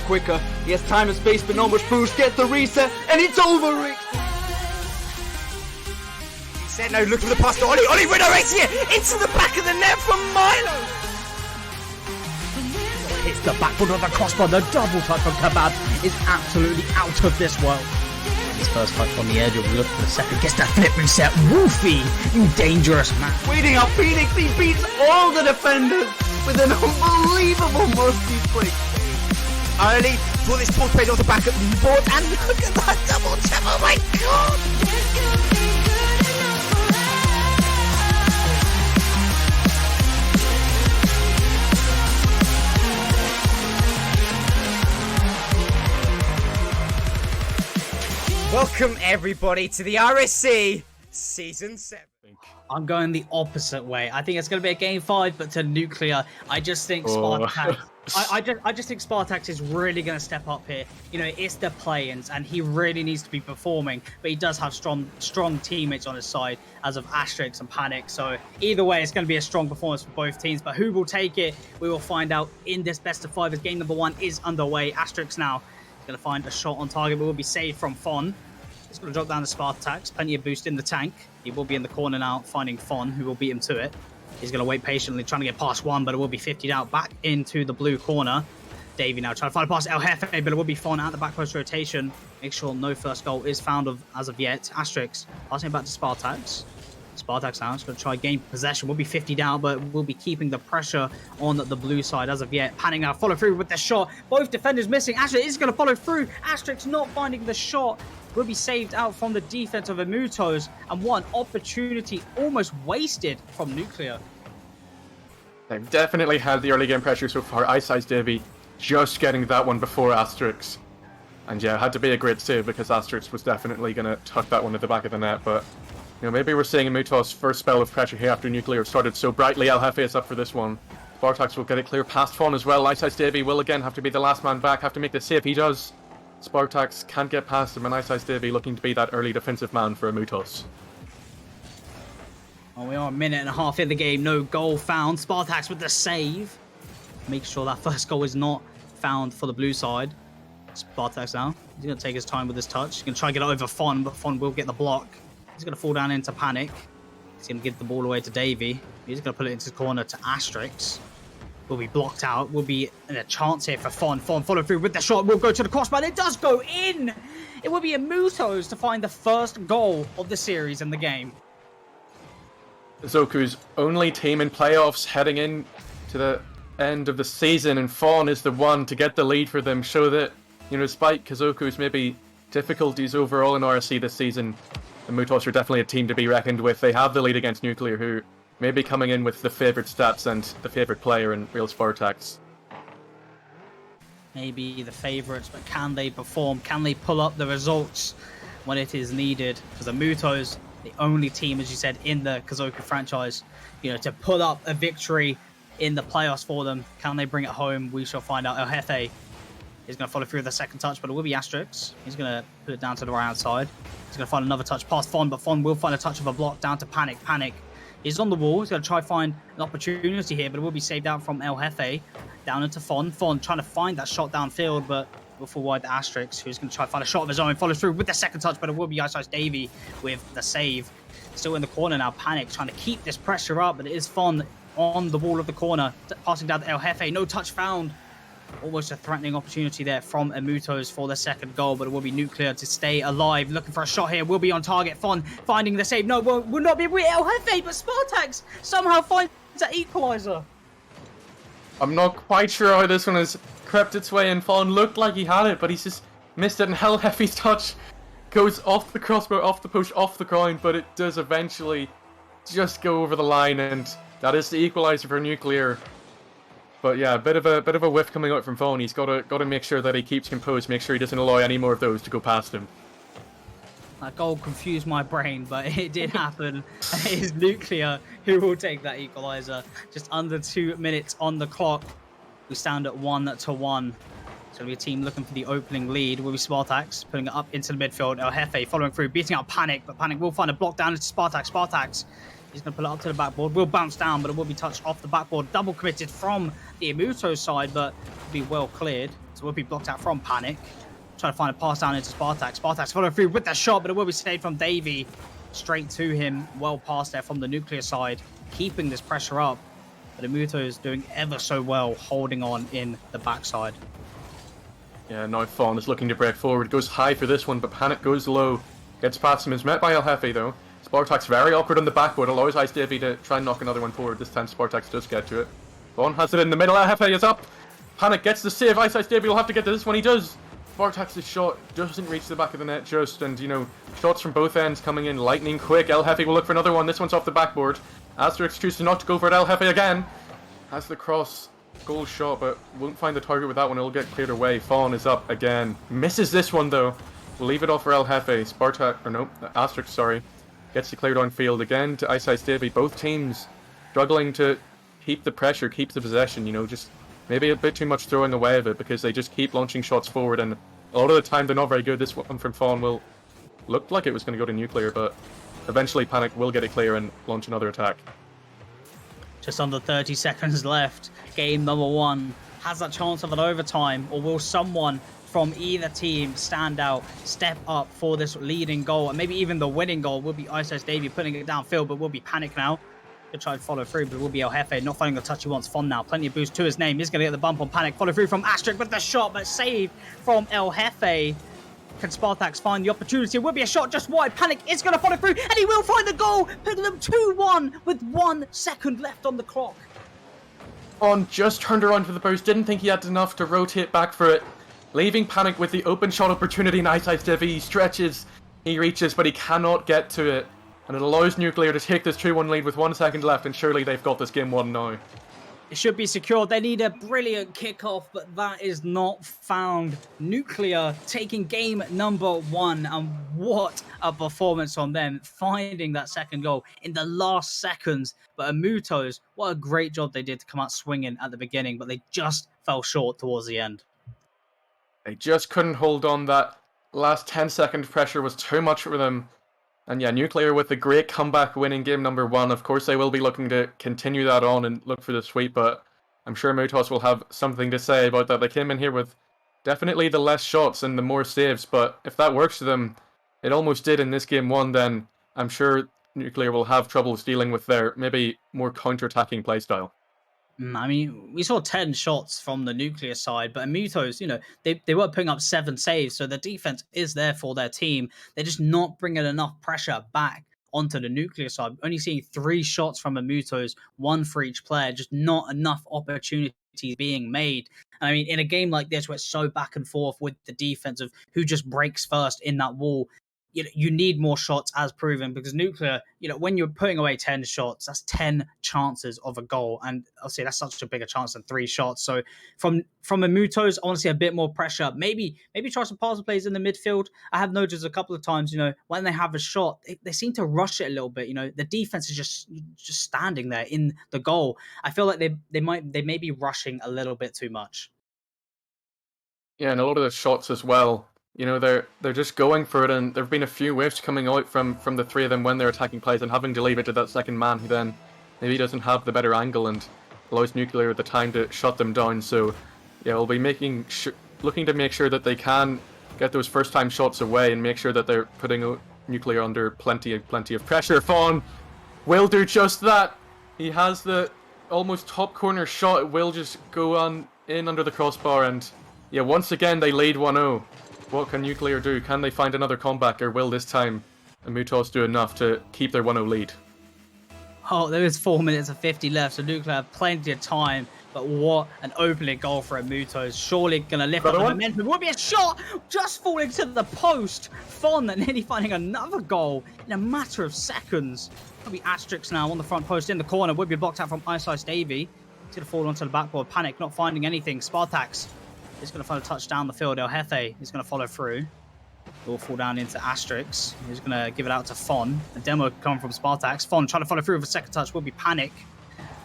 quicker. He has time and space, but not much boost. Gets the reset, and it's over, Rick. He said no, looking for the pass to Ollie. Ollie redirects here into the back of the net from Milo. Hits the backboard of the crossbar. The double touch from Kebab is absolutely out of this world. His first touch on the edge, will look for the second, gets the flip reset. Woofy, you dangerous man. Waiting up Phoenix, he beats all the defenders with an unbelievable musty flick. Early for this ball played off the back of the board, and look at that double tap, oh my god! Welcome everybody to the RSC Season 7. I'm going the opposite way. I think it's going to be a game 5, but to Nuclear. I just think Spartax. I just think Spartax is really going to step up here. You know, it's the play-ins, and he really needs to be performing. But he does have strong teammates on his side, as of Asterix and Panic. So either way, it's going to be a strong performance for both teams. But who will take it? We will find out in this best of 5 as game number 1 is underway. Asterix now is going to find a shot on target, but will be saved from Fon. He's going to drop down to Spartax. Plenty of boost in the tank. He will be in the corner now, finding Fon, who will beat him to it. He's going to wait patiently, trying to get past one, but it will be 50'd out back into the blue corner. Davey now trying to find past El Jefe, but it will be Fon at the back post rotation. Make sure no first goal is found as of yet. Asterix passing back to Spartax. Spartax now is going to try gain possession. Will be 50'd out, but will be keeping the pressure on the blue side as of yet. Panning now, follow through with the shot. Both defenders missing. Asterix is going to follow through. Asterix not finding the shot. Will be saved out from the defense of Emutos, and one opportunity almost wasted from Nuclear. They've definitely had the early game pressure so far. Ice Davey just getting that one before Asterix. And yeah, it had to be a great save because Asterix was definitely going to tuck that one at the back of the net. But you know, maybe we're seeing Emutos' first spell of pressure here after Nuclear started so brightly. El Jefe is up for this one. Spartax will get it clear past Fon as well. Ice Davey will again have to be the last man back, have to make the save. He does. Spartax can't get past him, and Ice Davey looking to be that early defensive man for Emutos. Well, we are a minute and a half in the game. No goal found. Spartax with the save. Make sure that first goal is not found for the blue side. Spartax now. He's going to take his time with his touch. He's going to try and get it over Fon, but Fon will get the block. He's going to fall down into Panic. He's going to give the ball away to Davey. He's going to put it into the corner to Asterix. Will be blocked out. Will be a chance here for Fon. Fon follow through with the shot. Will go to the crossbar. It does go in. It will be Emutos to find the first goal of the series in the game. Zoku's only team in playoffs heading in to the end of the season, and Fon is the one to get the lead for them. Show that, you know, despite Kazoku's maybe difficulties overall in RSC this season, the Mutos are definitely a team to be reckoned with. They have the lead against Nuclear, who may be coming in with the favourite stats and the favourite player in Real Spartax. Maybe the favourites, but can they perform? Can they pull up the results when it is needed? Because the Mutos, the only team, as you said, in the Kazoku franchise, you know, to pull up a victory in the playoffs for them. Can they bring it home? We shall find out. El Jefe is going to follow through with the second touch, but it will be Asterix. He's going to put it down to the right hand side. He's going to find another touch past Fon, but Fon will find a touch of a block down to Panic. Panic is on the wall. He's going to try to find an opportunity here, but it will be saved out from El Jefe. Down into Fon. Fon trying to find that shot downfield, but will fall wide to Asterix, who's going to try to find a shot of his own. Follows through with the second touch, but it will be Ice Davey with the save. Still in the corner now. Panic trying to keep this pressure up, but it is Fon on the wall of the corner. Passing down to El Jefe. No touch found. Almost a threatening opportunity there from Emutos for the second goal, but it will be Nuclear to stay alive. Looking for a shot here. Will be on target. Fon finding the save. No, will not be with El Jefe, but Spartax somehow finds that equaliser. I'm not quite sure how this one has crept its way in. Fon looked like he had it, but he's just missed it, and El Jefe's touch goes off the crossbar, off the post, off the ground, but it does eventually just go over the line, and that is the equaliser for Nuclear. But yeah, a bit of a whiff coming out from Fon. He's got to make sure that he keeps composed, make sure he doesn't allow any more of those to go past him. That goal confused my brain, but it did happen. It is Nuclear who will take that equaliser. Just under 2 minutes on the clock. We stand at 1-1. It's going to be a team looking for the opening lead. Will be Spartax putting it up into the midfield. El Jefe following through, beating out Panic, but Panic will find a block down into Spartax. Spartax He's going to pull it up to the backboard. Will bounce down, but it will be touched off the backboard. Double committed from the Amuto side, but will be well cleared. So will be blocked out from Panic. Trying to find a pass down into Spartax. Spartax following through with that shot, but it will be saved from Davey. Straight to him. Well past there from the Nuclear side. Keeping this pressure up. But Amuto is doing ever so well, holding on in the backside. Yeah, now Fawn is looking to break forward. Goes high for this one, but Panic goes low. Gets past him. Is met by El Jefe, though. Spartax very awkward on the backboard. Allows Ice Davey to try and knock another one forward. This time Spartax does get to it. Fawn has it in the middle. El Jefe is up. Panic gets the save. Ice Davey will have to get to this one. He does. Spartax's shot doesn't reach the back of the net just, and you know, shots from both ends coming in lightning quick. El Jefe will look for another one. This one's off the backboard. Asterix chooses not to go for it. El Jefe again has the cross goal shot, but won't find the target with that one. It'll get cleared away. Fawn is up again. Misses this one though. We'll leave it off for El Jefe. Asterix, sorry, gets to clear downfield again to Ice Davey. Both teams struggling to keep the pressure, keep the possession. You know, just maybe a bit too much throwing away of it because they just keep launching shots forward, and a lot of the time they're not very good. This one from Fawn will look like it was going to go to Nuclear, but eventually Panic will get it clear and launch another attack. Just under 30 seconds left. Game number 1 has that chance of an overtime, or will someone from either team stand out, step up for this leading goal, and maybe even the winning goal? Will be Ice Davey putting it downfield, but will be Panic now. Could try and follow through, but it will be El Jefe not finding the touch he wants. Fon now, plenty of boost to his name. He's going to get the bump on Panic. Follow through from Asterix with the shot, but saved from El Jefe. Can Spartax find the opportunity? It will be a shot just wide. Panic is going to follow through, and he will find the goal, putting them 2-1 with 1 second left on the clock. Fon just turned around for the post, didn't think he had enough to rotate back for it, leaving Panic with the open shot opportunity. Nice Ice Davey, he stretches, he reaches, but he cannot get to it. And it allows Nuclear to take this 2-1 lead with 1 second left, and surely they've got this game won now. It should be secured. They need a brilliant kickoff, but that is not found. Nuclear taking game number 1, and what a performance on them, finding that second goal in the last seconds. But Amutos, what a great job they did to come out swinging at the beginning, but they just fell short towards the end. They just couldn't hold on. That last 10-second pressure was too much for them. And yeah, Nuclear with a great comeback winning game number 1. Of course, they will be looking to continue that on and look for the sweep, but I'm sure Mutos will have something to say about that. They came in here with definitely the less shots and the more saves, but if that works for them, it almost did in this game 1, then I'm sure Nuclear will have troubles dealing with their maybe more counter-attacking playstyle. I mean, we saw 10 shots from the Nuclear side, but Amutos, you know, they were putting up 7 saves, so the defense is there for their team. They're just not bringing enough pressure back onto the Nuclear side. Only seeing 3 shots from Amutos, 1 for each player, just not enough opportunities being made. And I mean, in a game like this where it's so back and forth with the defense of who just breaks first in that wall, you need more shots as proven, because Nuclear, you know, when you're putting away 10 shots, that's 10 chances of a goal. And I'll say that's such a bigger chance than 3 shots. So from Amutos, I want to see a bit more pressure. Maybe try some pass plays in the midfield. I have noticed a couple of times, you know, when they have a shot, they seem to rush it a little bit. You know, the defense is just standing there in the goal. I feel like they may be rushing a little bit too much. Yeah, and a lot of the shots as well. You know, they're just going for it, and there have been a few whiffs coming out from the 3 of them when they're attacking plays, and having to leave it to that second man who then maybe doesn't have the better angle and allows Nuclear the time to shut them down. So yeah, we'll be looking to make sure that they can get those first time shots away and make sure that they're putting Nuclear under plenty of pressure. Fawn will do just that. He has the almost top corner shot. It will just go on in under the crossbar, and yeah, once again they lead 1-0. What can Nuclear do? Can they find another comeback, or will this time Amutos do enough to keep their 1-0 lead? Oh, there is 4 minutes and 50 left, so Nuclear have plenty of time. But what an opening goal for Amutos. Surely going to lift up the momentum. It would be a shot, just falling to the post. Fon nearly finding another goal in a matter of seconds. It'll be Asterix now on the front post in the corner. Would be blocked out from Ice Davey. He's going to fall onto the backboard. Panic, not finding anything. Spartax is going to find a touch down the field. El Jefe is going to follow through. It will fall down into Asterix. He's going to give it out to Fon. A demo coming from Spartax. Fon trying to follow through with a second touch. Will be Panic.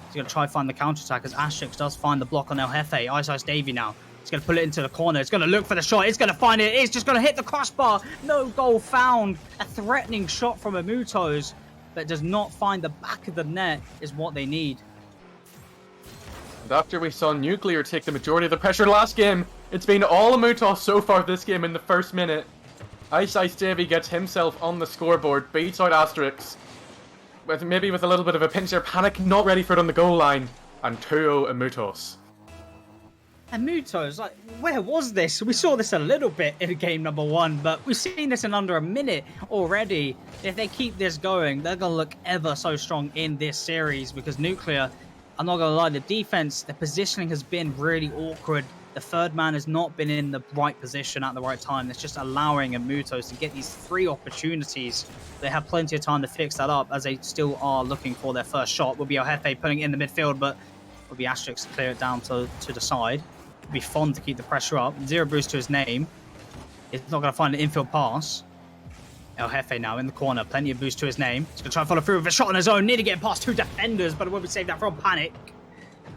He's going to try to find the counter-attack as Asterix does find the block on El Jefe. Ice Davey now. He's going to pull it into the corner. He's going to look for the shot. He's going to find it. It's just going to hit the crossbar. No goal found. A threatening shot from Amutos. but does not find the back of the net is what they need. And after we saw Nuclear take the majority of the pressure last game, it's been all Amutos so far this game in the first minute. Ice Davey gets himself on the scoreboard, beats out Asterix, maybe with a little bit of a pinch there. Panic not ready for it on the goal line, and 2-0 Amutos. And Muto's like, where was this? We saw this a little bit in game number 1, but we've seen this in under a minute already. If they keep this going, they're going to look ever so strong in this series, because Nuclear, I'm not going to lie, the defense, the positioning has been really awkward. The third man has not been in the right position at the right time. It's just allowing Amutos to get these 3 opportunities. They have plenty of time to fix that up, as they still are looking for their first shot. Will be El Jefe putting it in the midfield, but will be Asterix to clear it down to the side. Be fun to keep the pressure up. 0 boost to his name. He's not going to find an infield pass. El Jefe now in the corner. Plenty of boost to his name. He's going to try and follow through with a shot on his own. Nearly getting past 2 defenders, but it will be saved out from Panic.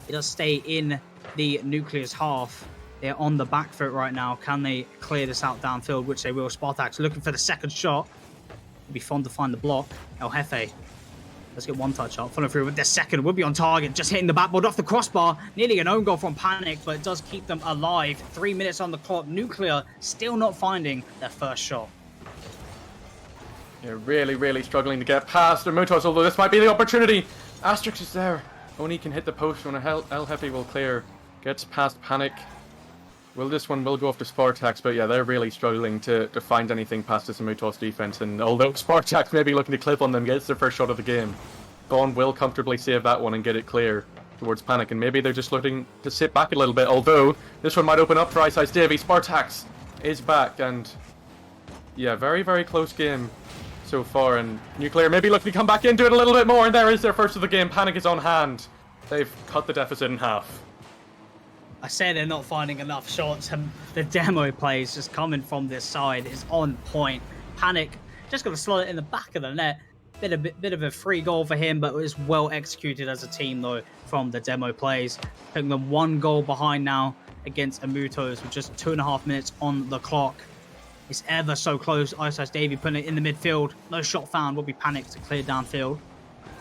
He does stay in the Nuclear's half. They're on the back foot right now. Can they clear this out downfield, which they will. Spartak's looking for the second shot. It'll be fun to find the block. El Jefe. Let's get one touch up. Follow through with the second. Will be on target. Just hitting the backboard off the crossbar. Nearly an own goal from Panic, but it does keep them alive. 3 minutes on the clock. Nuclear still not finding their first shot. They're really struggling to get past Amutos, although this might be the opportunity. Asterix is there. Only can hit the post when El Jefe will clear. Gets past Panic. Well, this one will go off to Spartax, but yeah, they're really struggling to find anything past this Amutos defense. And although Spartax may be looking to clip on them, gets their first shot of the game, Bond will comfortably save that one and get it clear towards Panic. And maybe they're just looking to sit back a little bit, although this one might open up for Ice Davey. Spartax is back, and yeah, very close game so far. And Nuclear maybe looking to come back into it a little bit more, and there is their first of the game. Panic is on hand. They've cut the deficit in half. I say they're not finding enough shots, and the demo plays just coming from this side is on point. Panic just going to slot it in the back of the net. Bit of a free goal for him, but it was well executed as a team though from the demo plays. Putting them 1 goal behind now against Amutos with just 2.5 minutes on the clock. It's ever so close. Ice Davey putting it in the midfield. No shot found. Will be Panic to clear downfield.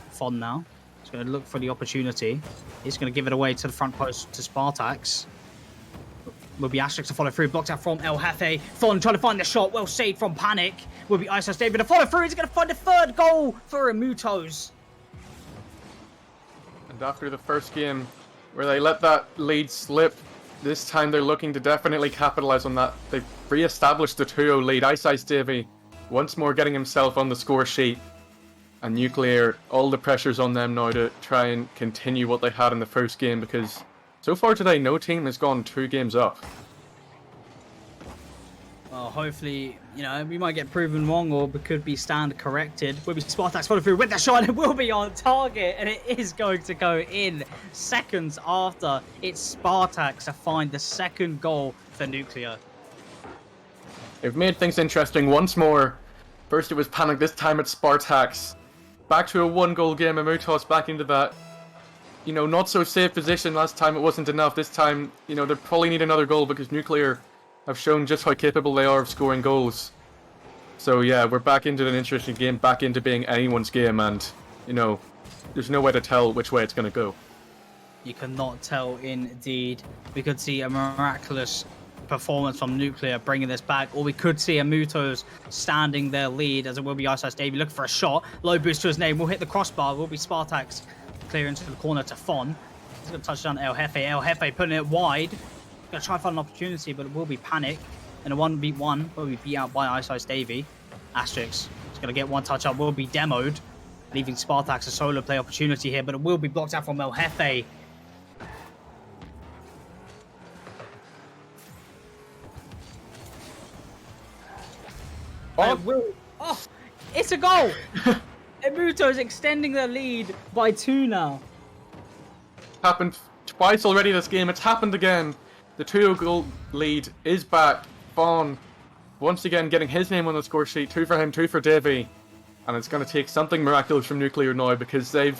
Fon now. He's going to look for the opportunity. He's going to give it away to the front post to Spartax. Will be Asterix to follow through. Blocked out from El Jefe. Fon trying to find the shot. Well saved from Panic. Will be Ice Davey to follow through. He's going to find the 3rd goal for Amutos. And after the first game, where they let that lead slip, this time they're looking to definitely capitalize on that. They've re-established the 2-0 lead. Ice Davey once more getting himself on the score sheet. And Nuclear, all the pressure's on them now to try and continue what they had in the first game, because so far today, no team has gone 2 games up. Well, hopefully, we might get proven wrong, or we could be stand corrected. Will be Spartax follow through with the shot, and it will be on target, and it is going to go in seconds after. It's Spartax to find the 2nd goal for Nuclear. They've made things interesting once more. First it was Panic, this time it's Spartax. Back to a 1-goal game, Amutos back into that, not so safe position. Last time it wasn't enough. This time, they probably need another goal, because Nuclear have shown just how capable they are of scoring goals. So yeah, we're back into an interesting game, back into being anyone's game, and, there's no way to tell which way it's going to go. You cannot tell indeed. We could see a miraculous performance from Nuclear bringing this back, or we could see Amutos standing their lead, as it will be Ice Davey looking for a shot. Low boost to his name. Will hit the crossbar. Will be Spartax clear into the corner to Fon. He's going to touch down El Jefe. El Jefe putting it wide. Going to try and find an opportunity, but it will be Panic. And a 1v1 will be beat out by Ice Davey. Asterix is going to get one touch up. Will be demoed, leaving Spartax a solo play opportunity here, but it will be blocked out from El Jefe. Oh, it's a goal! Amutos extending their lead by 2 now. Happened twice already this game. It's happened again. The 2-goal lead is back. Fon once again getting his name on the score sheet. 2 for him, 2 for Davey. And it's going to take something miraculous from Nuclear now, because their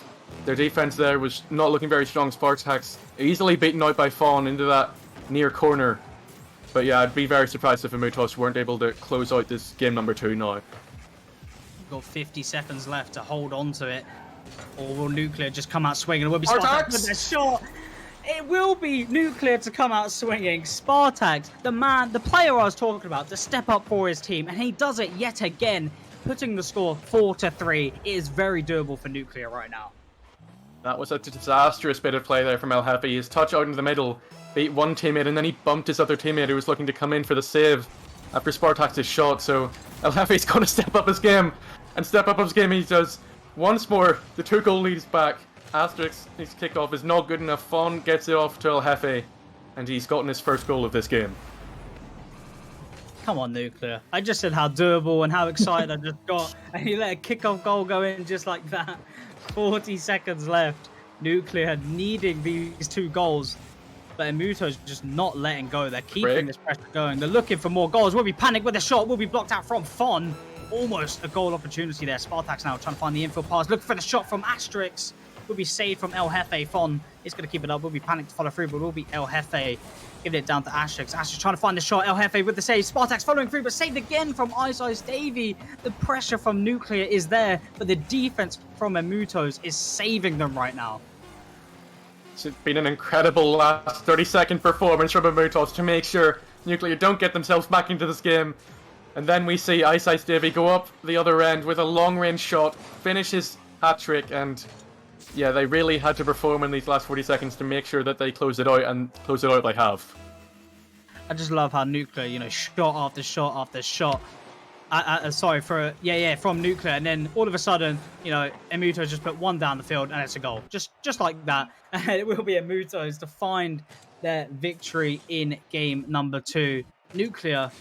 defense there was not looking very strong. Spartax easily beaten out by Fon into that near corner. But yeah, I'd be very surprised if Amutos weren't able to close out this game number 2 now. got 50 seconds left to hold on to it. Or will Nuclear just come out swinging? It will be Spartax! Spartax with a shot. It will be Nuclear to come out swinging. Spartax, the player I was talking about, to step up for his team, and he does it yet again, putting the score 4-3. It is very doable for Nuclear right now. That was a disastrous bit of play there from El Jefe. His touch out into the middle beat one teammate, and then he bumped his other teammate who was looking to come in for the save after Spartax's shot. So El Jefe's going to step up his game, and step up his game he does. Once more, the 2-goal lead is back. Asterix, his kickoff is not good enough. Fon gets it off to El Jefe, and he's gotten his first goal of this game. Come on, Nuclear. I just said how doable and how excited I just got, and he let a kickoff goal go in just like that. 40 seconds left. Nuclear needing these 2 goals, but Emuto's just not letting go. They're keeping this pressure going. They're looking for more goals. Will be panic with a shot. Will be blocked out from Fon. Almost a goal opportunity there. Spartax now trying to find the infield pass. Looking for the shot from Asterix. Will be saved from El Jefe. Fon is going to keep it up. Will be panicked to follow through, but will be El Jefe giving it down to Asterix. Asterix trying to find the shot. El Jefe with the save. Spartax following through, but saved again from Ice Davey. The pressure from Nuclear is there, but the defense from Emutos is saving them right now. It's been an incredible last 30-second performance from Emutos to make sure Nuclear don't get themselves back into this game. And then we see Ice Davey go up the other end with a long-range shot, finish his hat-trick, and yeah, they really had to perform in these last 40 seconds to make sure that they close it out, and close it out they have. I just love how Nuclear, shot after shot after shot. From Nuclear, and then all of a sudden, Emutos just put one down the field, and it's a goal. Just like that. And it will be Emutos to find their victory in game number 2. Nuclear,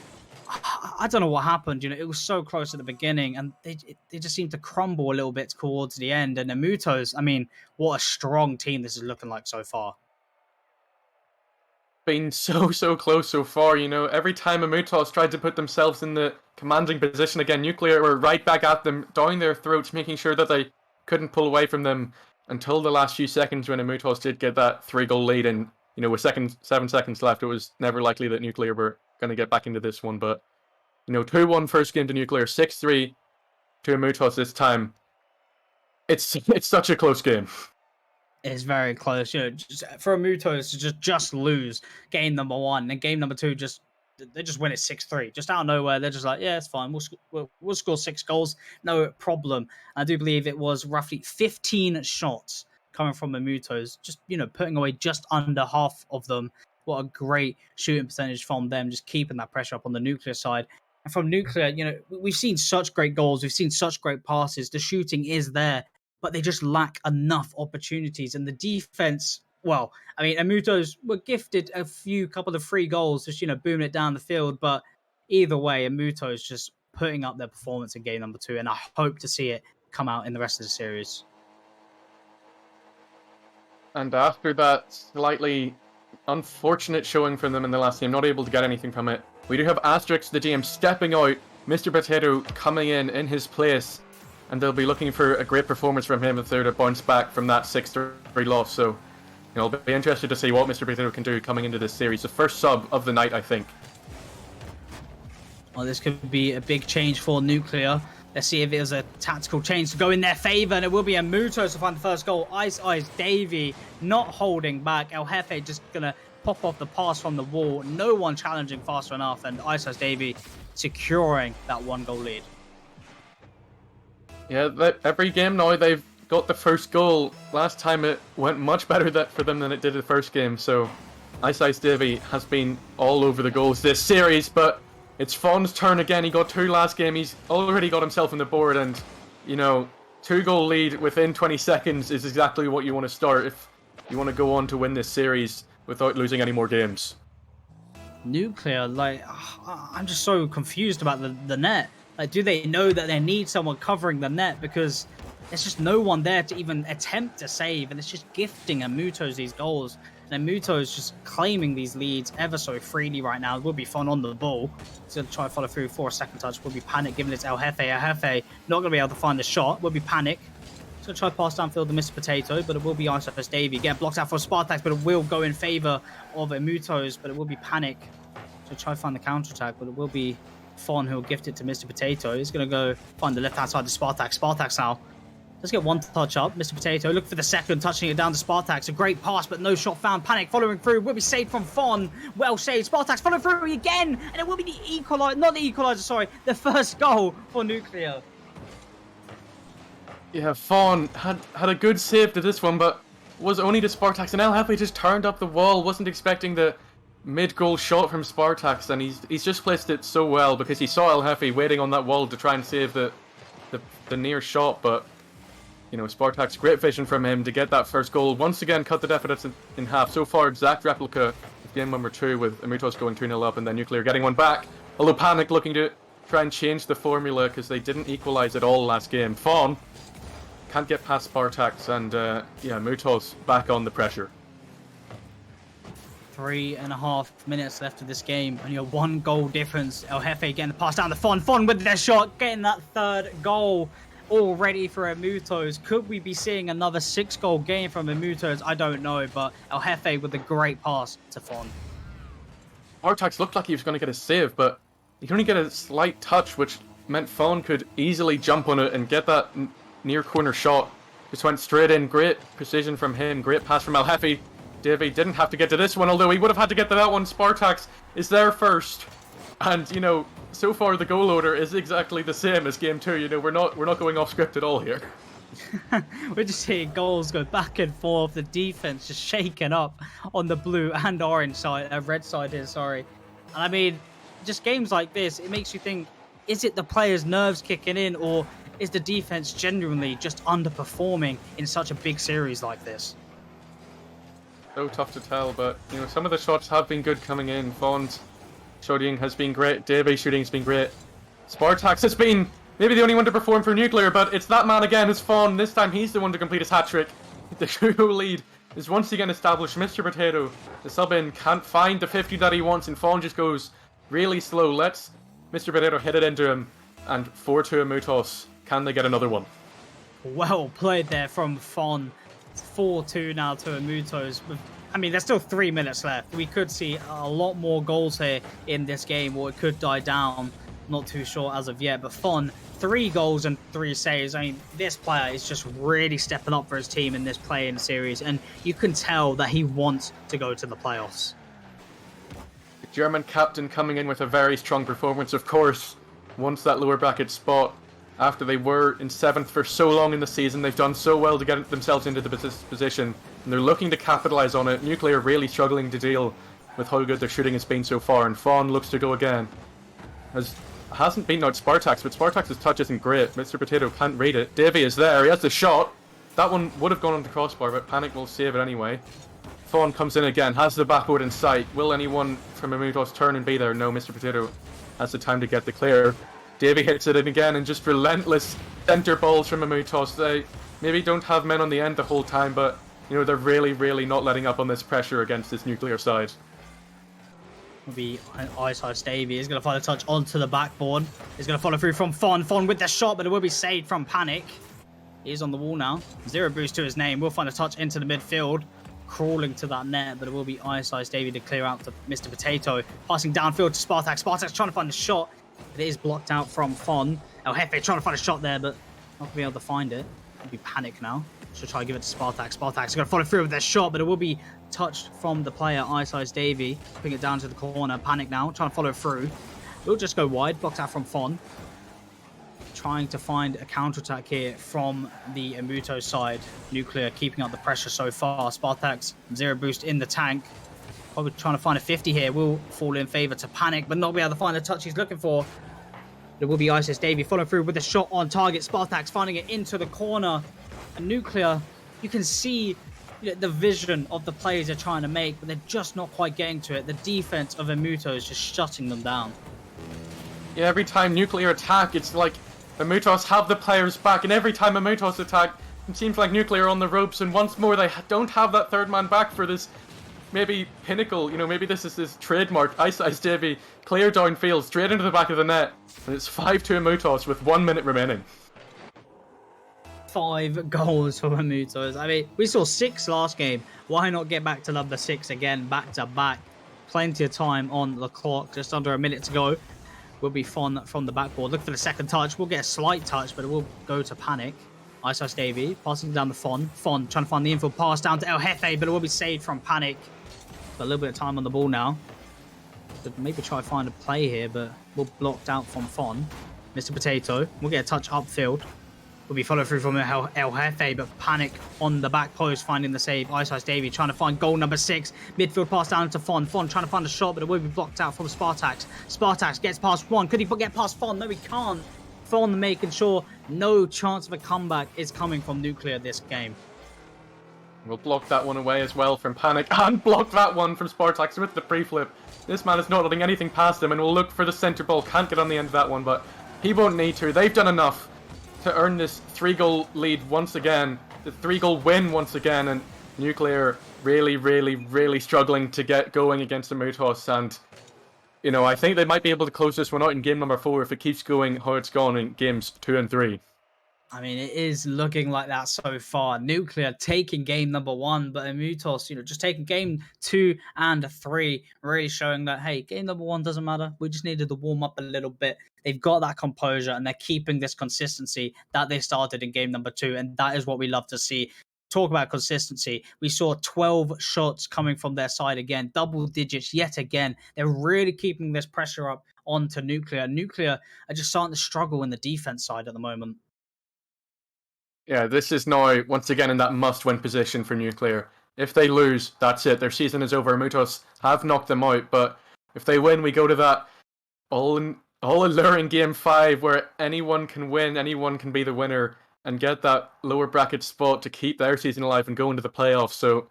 I don't know what happened. It was so close at the beginning, and they just seemed to crumble a little bit towards the end. And Emutos, I mean, what a strong team this is looking like so far. Been so close so far, every time Emutos tried to put themselves in the commanding position again, Nuclear were right back at them, down their throats, making sure that they couldn't pull away from them until the last few seconds when Emutos did get that 3-goal lead. And with 7 seconds left, it was never likely that Nuclear were going to get back into this one. But 2-1 first game to Nuclear, 6-3 to Emutos this time. It's such a close game. It's very close. Just for Emutos to just lose game number 1, and game number 2 they just win it 6-3, just out of nowhere. They're just like, yeah, it's fine. We'll score 6 goals, no problem. I do believe it was roughly 15 shots coming from Emutos, just putting away just under half of them. What a great shooting percentage from them, just keeping that pressure up on the Nuclear side. And from Nuclear, we've seen such great goals, we've seen such great passes. The shooting is there, but they just lack enough opportunities. And the defense, well, I mean, Emutos were gifted a couple of free goals, just, booming it down the field. But either way, Emutos just putting up their performance in game number 2. And I hope to see it come out in the rest of the series. And after that slightly unfortunate showing from them in the last game, not able to get anything from it, we do have Asterix, the GM, stepping out, Mr. Potato coming in his place, and they'll be looking for a great performance from him if they're to bounce back from that 6-3 loss. So, I'll be interested to see what Mr. Potato can do coming into this series. The first sub of the night, I think. Well, this could be a big change for Nuclear. Let's see if it was a tactical change to go in their favour, and it will be Emutos to find the first goal. Ice Davey not holding back. El Jefe just going to pop off the pass from the wall. No one challenging fast enough, and Ice Davey securing that 1-goal lead. Yeah, every game now they've got the first goal. Last time it went much better for them than it did the first game, so Ice Davey has been all over the goals this series, but it's Fon's turn again. He got 2 last game. He's already got himself on the board, and 2-goal lead within 20 seconds is exactly what you want to start if you want to go on to win this series without losing any more games. Nuclear, I'm just so confused about the net. Do they know that they need someone covering the net? Because there's just no one there to even attempt to save, and it's just gifting Emutos these goals. And Emutos just claiming these leads ever so freely right now. It will be Fun on the ball. He's going to try to follow through for a second touch. Will be Panic giving it to El Jefe. El Jefe not going to be able to find the shot. Will be Panic. He's going to try to pass downfield to Mr. Potato, but it will be Ice Davey. Get blocked out for Spartax, but it will go in favour of Emutos, but it will be Panic. So try to find the counter-attack, but it will be Fon, who'll gift it to Mr. Potato. He's going to go find the left-hand side of Spartax. Spartax now. Let's get one touch up. Mr. Potato, look for the second, touching it down to Spartax. A great pass, but no shot found. Panic following through. Will be saved from Fon. Well saved. Spartax following through again. And it will be the equalizer. Not the equalizer, sorry. The first goal for Nuclear. Yeah, Fawn had a good save to this one, but was only to Spartax. And El Jefe just turned up the wall. Wasn't expecting the mid-goal shot from Spartax. And he's just placed it so well because he saw El Jefe waiting on that wall to try and save the near shot. But you know, Spartax, great vision from him to get that first goal. Once again, cut the deficit in half. So far, exact replica of game number 2 with Amutos going 3-0 up and then Nuclear getting one back. Although Panic looking to try and change the formula because they didn't equalize at all last game. Fawn can't get past Spartax and yeah, Amutos back on the pressure. 3.5 minutes left of this game. Only a 1 goal difference. El Jefe getting the pass down to Fon. Fon with their shot, getting that 3rd goal. All ready for Amutos. Could we be seeing another 6-goal game from Amutos? I don't know, but El Jefe with a great pass to Fon. Spartax looked like he was going to get a save, but he could only get a slight touch, which meant Fawn could easily jump on it and get that near corner shot. Just went straight in. Great precision from him. Great pass from El Jefe. Davey didn't have to get to this one, although he would have had to get to that one. Spartax is there first. And, you know, so far the goal order is exactly the same as game 2. You know, we're not going off script at all here. We're just seeing goals go back and forth. The defense just shaken up on the blue and orange side, red side here, sorry. And I mean, just games like this, it makes you think, is it the players' nerves kicking in, or is the defense genuinely just underperforming in such a big series like this? So tough to tell, but, you know, some of the shots have been good coming in. Fawn's shooting has been great. Davy's shooting has been great. Spartax has been maybe the only one to perform for Nuclear, but it's that man again, it's Fawn. This time he's the one to complete his hat-trick. The 2-0 lead is once again established. Mr. Potato, the sub-in, can't find the 50 that he wants, and Fawn just goes really slow. Lets Mr. Potato hit it into him, and 4-2 Amutos. Can they get another one? Well played there from Fon. 4-2 now to Amutos. I mean, there's still 3 minutes left. We could see a lot more goals here in this game, or it could die down. Not too sure as of yet, but Fon, 3 goals and 3 saves. I mean, this player is just really stepping up for his team in this play-in series, and you can tell that he wants to go to the playoffs. The German captain coming in with a very strong performance, of course. Wants that lower bracket spot. After they were in 7th for so long in the season, they've done so well to get themselves into the position, and they're looking to capitalize on it. Nuclear really struggling to deal with how good their shooting has been so far, and Fawn looks to go again. Hasn't been out Spartax, but Spartax's touch isn't great. Mr. Potato can't read it. Davy is there, he has the shot. That one would have gone on the crossbar, but Panic will save it anyway. Fawn comes in again, has the backboard in sight. Will anyone from Amutos turn and be there? No, Mr. Potato has the time to get the clear. Davy hits it in again, and just relentless center balls from Amutos. They maybe don't have men on the end the whole time, but you know, they're really, really not letting up on this pressure against this Nuclear side. Will be Ice Davy. He's going to find a touch onto the backboard. He's going to follow through from Fon. Fon with the shot, but it will be saved from Panic. He's on the wall now. 0 boost to his name. We'll find a touch into the midfield. Crawling to that net, but it will be Ice Davy to clear out to Mr. Potato. Passing downfield to Spartax. Spartax trying to find the shot. It is blocked out from Fon. El Jefe trying to find a shot there, but not going to be able to find it. It'll be Panic now. Should try to give it to Spartax. Spartax is going to follow through with their shot, but it will be touched from the player, Ice Davy. Putting it down to the corner. Panic now, trying to follow through. We'll just go wide. Blocked out from Fon. Trying to find a counter-attack here from the Amuto side. Nuclear keeping up the pressure so far. Spartax, 0 boost in the tank. Probably trying to find a 50 here. Will fall in favour to Panic, but not be able to find the touch he's looking for. It will be Isis Davy following through with a shot on target. Spartax finding it into the corner. And Nuclear, you can see the vision of the plays they're trying to make, but they're just not quite getting to it. The defense of Amuto is just shutting them down. Yeah, every time Nuclear attack, it's like Amutos have the players back, and every time Amutos attack, it seems like Nuclear are on the ropes, and once more they don't have that third man back for this maybe pinnacle, you know, maybe this is his trademark. Ice Davy, clear downfield, straight into the back of the net, and it's 5-2 Amutos with 1 minute remaining. 5 goals for Amutos. I mean, we saw 6 last game. Why not get back to number 6 again, back to back? Plenty of time on the clock, just under a minute to go. will be Fon from the backboard. Look for the second touch. We'll get a slight touch, but it will go to Panic. Ice Davey passing down the Fon. Fon trying to find the infield pass down to El Jefe, but it will be saved from Panic. Got a little bit of time on the ball now. Could maybe try to find a play here, but we're blocked out from Fon. Mr. Potato. We'll get a touch upfield. Will be followed through from El Jefe, but Panic on the back post, finding the save. Ice Davey trying to find goal number 6. Midfield pass down to Fon. Fon trying to find a shot, but it will be blocked out from Spartax. Spartax gets past Fon. Could he get past Fon? No, he can't. Fon making sure no chance of a comeback is coming from Nuclear this game. We'll block that one away as well from Panic, and block that one from Spartax with the pre-flip. This man is not letting anything past him, and we'll look for the centre ball. Can't get on the end of that one, but he won't need to. They've done enough to earn this 3-goal lead once again, the 3-goal win once again, and Nuclear really struggling to get going against the Mutos, and you know, I think they might be able to close this one out in game number 4 if it keeps going how it's gone in games 2 and 3. I mean, it is looking like that so far. Nuclear taking game number 1, but Mutos, you know, just taking game 2 and 3, really showing that, hey, game number 1 doesn't matter. We just needed to warm up a little bit. They've got that composure, and they're keeping this consistency that they started in game number 2, and that is what we love to see. Talk about consistency. We saw 12 shots coming from their side again, double digits yet again. They're really keeping this pressure up onto Nuclear. Nuclear are just starting to struggle in the defense side at the moment. Yeah, this is now once again in that must-win position for Nuclear. If they lose, that's it. Their season is over. Mutos have knocked them out, but if they win, we go to that all-alluring game 5 where anyone can win, anyone can be the winner, and get that lower bracket spot to keep their season alive and go into the playoffs. So,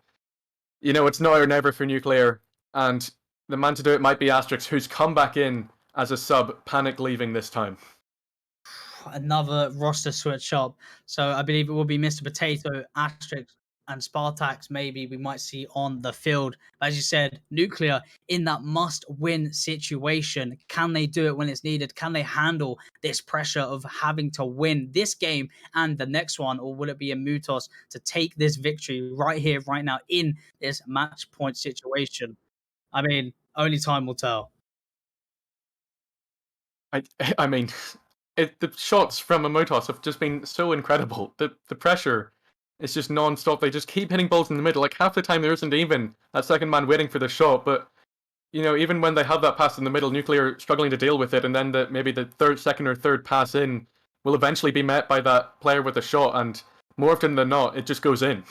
you know, it's now or never for Nuclear, and the man to do it might be Asterix, who's come back in as a sub, Panic leaving this time. Another roster switch up. So I believe it will be Mr. Potato, Asterix, and Spartax maybe we might see on the field. As you said, Nuclear in that must-win situation. Can they do it when it's needed? Can they handle this pressure of having to win this game and the next one? Or will it be a Mutos to take this victory right here, right now in this match point situation? I mean, only time will tell. I mean, the shots from Mutos have just been so incredible. The pressure is just non-stop. They just keep hitting balls in the middle. Like, half the time there isn't even that second man waiting for the shot. But, you know, even when they have that pass in the middle, Nuclear struggling to deal with it, and then maybe the second or third pass in will eventually be met by that player with the shot, and more often than not, it just goes in.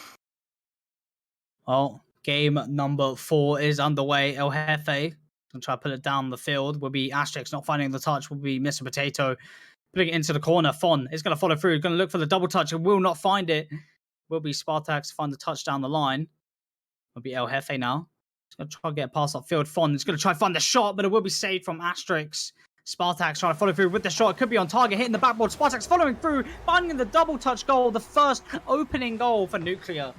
Well, game number 4 is underway. El Jefe gonna try to put it down the field. Will be Asterix not finding the touch. Will be Mr. Potato putting it into the corner. Fon is going to follow through. Going to look for the double touch and will not find it. Will be Spartax to find the touch down the line. Will be El Jefe now. He's going to try to get past upfield. Fon is going to try to find the shot, but it will be saved from Asterix. Spartax trying to follow through with the shot. It could be on target, hitting the backboard. Spartax following through, finding the double touch goal. The first opening goal for Nuclear.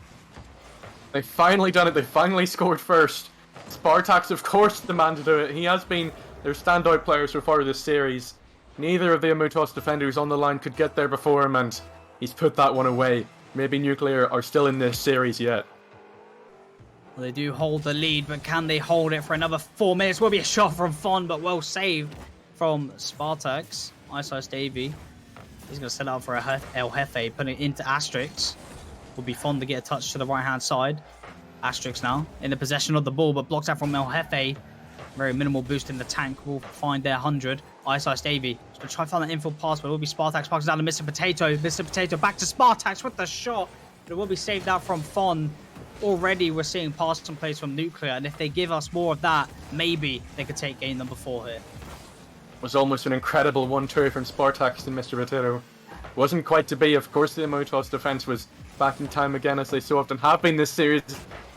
They've finally done it. They finally scored first. Spartax, of course, the man to do it. He has been their standout player so far this series. Neither of the Mutos defenders on the line could get there before him, and he's put that one away. Maybe Nuclear are still in this series yet. Well, they do hold the lead, but can they hold it for another 4 minutes? Will be a shot from Fon, but well saved from Spartax. Ice Davey. He's going to set out for El Jefe, putting it into Asterix. Will be Fon to get a touch to the right-hand side. Asterix now in the possession of the ball, but blocks out from El Jefe. Very minimal boost in the tank. Will find their 100. Ice Davey. He's going to try to find that infield pass, but it will be Spartax. Passes down to Mr. Potato. Mr. Potato back to Spartax with the shot. But it will be saved out from Fon. Already we're seeing passes and plays from Nuclear, and if they give us more of that, maybe they could take game number 4 here. It was almost an incredible 1-2 from Spartax and Mr. Potato. Wasn't quite to be. Of course, the Mutos defense was back in time again, as they so often have been this series.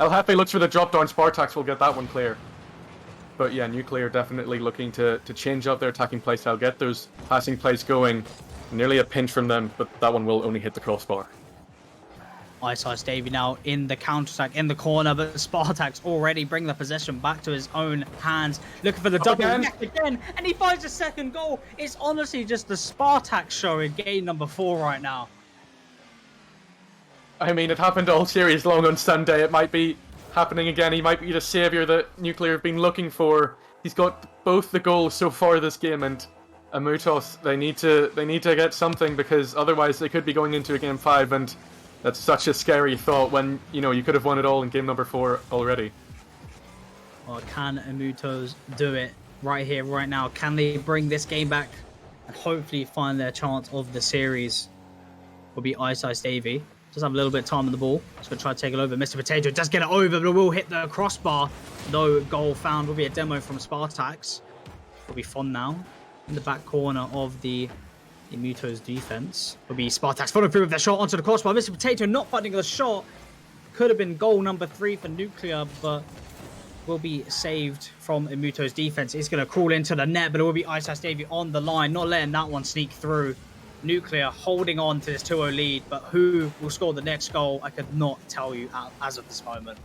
El Jefe looks for the drop down. Spartax will get that one clear. But yeah, Nuclear definitely looking to change up their attacking play style, get those passing plays going. Nearly a pinch from them, but that one will only hit the crossbar. Ice Davey now in the counter-attack in the corner, but Spartax already bring the possession back to his own hands. Looking for the double again, and he finds a second goal. It's honestly just the Spartax show in game number 4 right now. I mean, it happened all series long on Sunday. It might be happening again. He might be the saviour that Nuclear have been looking for He's got both the goals so far this game, and Amutos, they need to get something, because otherwise they could be going into a game 5, and that's such a scary thought when, you know, you could have won it all in game number 4 already. Or can Amutos do it right here, right now? Can they bring this game back and hopefully find their chance of the series? Will be Ice Davey. Just have a little bit of time on the ball. Just going to try to take it over. Mr. Potato does get it over, but it will hit the crossbar. No goal found. Will be a demo from Spartax. Will be Fon now in the back corner of the Muto's defense. Will be Spartax following through with their shot onto the crossbar. Mr. Potato not finding the shot. Could have been goal number 3 for Nuclear, but will be saved from Imuto's defense. It's going to crawl into the net, but it will be Ice Davey on the line, not letting that one sneak through. Nuclear holding on to this 2-0 lead, but who will score the next goal, I could not tell you as of this moment.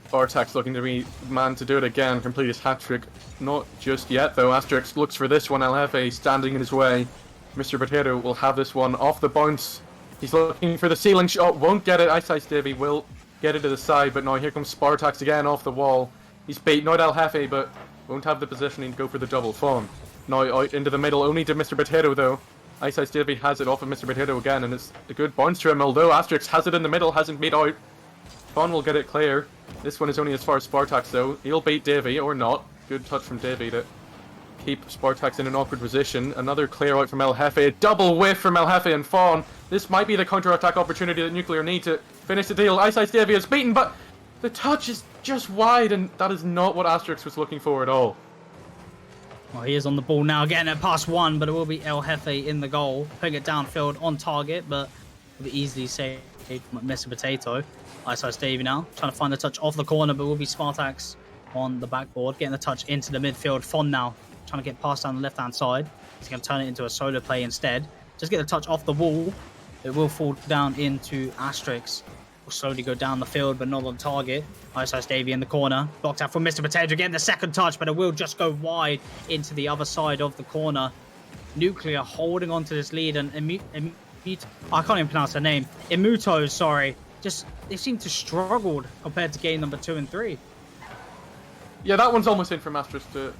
Spartax looking to be the man to do it again, complete his hat-trick. Not just yet, though. Asterix looks for this one. LFA standing in his way. Mr. Potato will have this one off the bounce. He's looking for the ceiling shot, won't get it. Ice Davey will get it to the side, but now here comes Spartax again off the wall. He's beaten out El Jefe, but won't have the positioning to go for the double. Fawn now out into the middle, only to Mr. Potato, though. Ice Davey has it off of Mr. Potato again, and it's a good bounce to him, although Asterix has it in the middle, hasn't beat out. Fawn will get it clear. This one is only as far as Spartax, though. He'll beat Davey, or not. Good touch from Davey to keep Spartax in an awkward position. Another clear out from El Jefe. A double whiff from El Jefe and Fawn. This might be the counter-attack opportunity that Nuclear need to finish the deal. Ice Davey is beaten, but the touch is just wide, and that is not what Asterix was looking for at all. Well, he is on the ball now, getting it past one, but it will be El Jefe in the goal. Putting it downfield on target, but will be easily saved from Mr. Potato. Ice Davey now, trying to find the touch off the corner, but will be Spartax on the backboard. Getting the touch into the midfield. Fon now, trying to get past down the left-hand side. He's going to turn it into a solo play instead. Just get the touch off the wall. It will fall down into Asterix. Will slowly go down the field, but not on target. Ice Davey in the corner. Blocked out from Mr. Potato. Getting the second touch, but it will just go wide into the other side of the corner. Nuclear holding on to this lead, and I can't even pronounce her name. Imuto, sorry. Just, they seem to struggle compared to game number 2 and 3. Yeah, that one's almost in for Masters to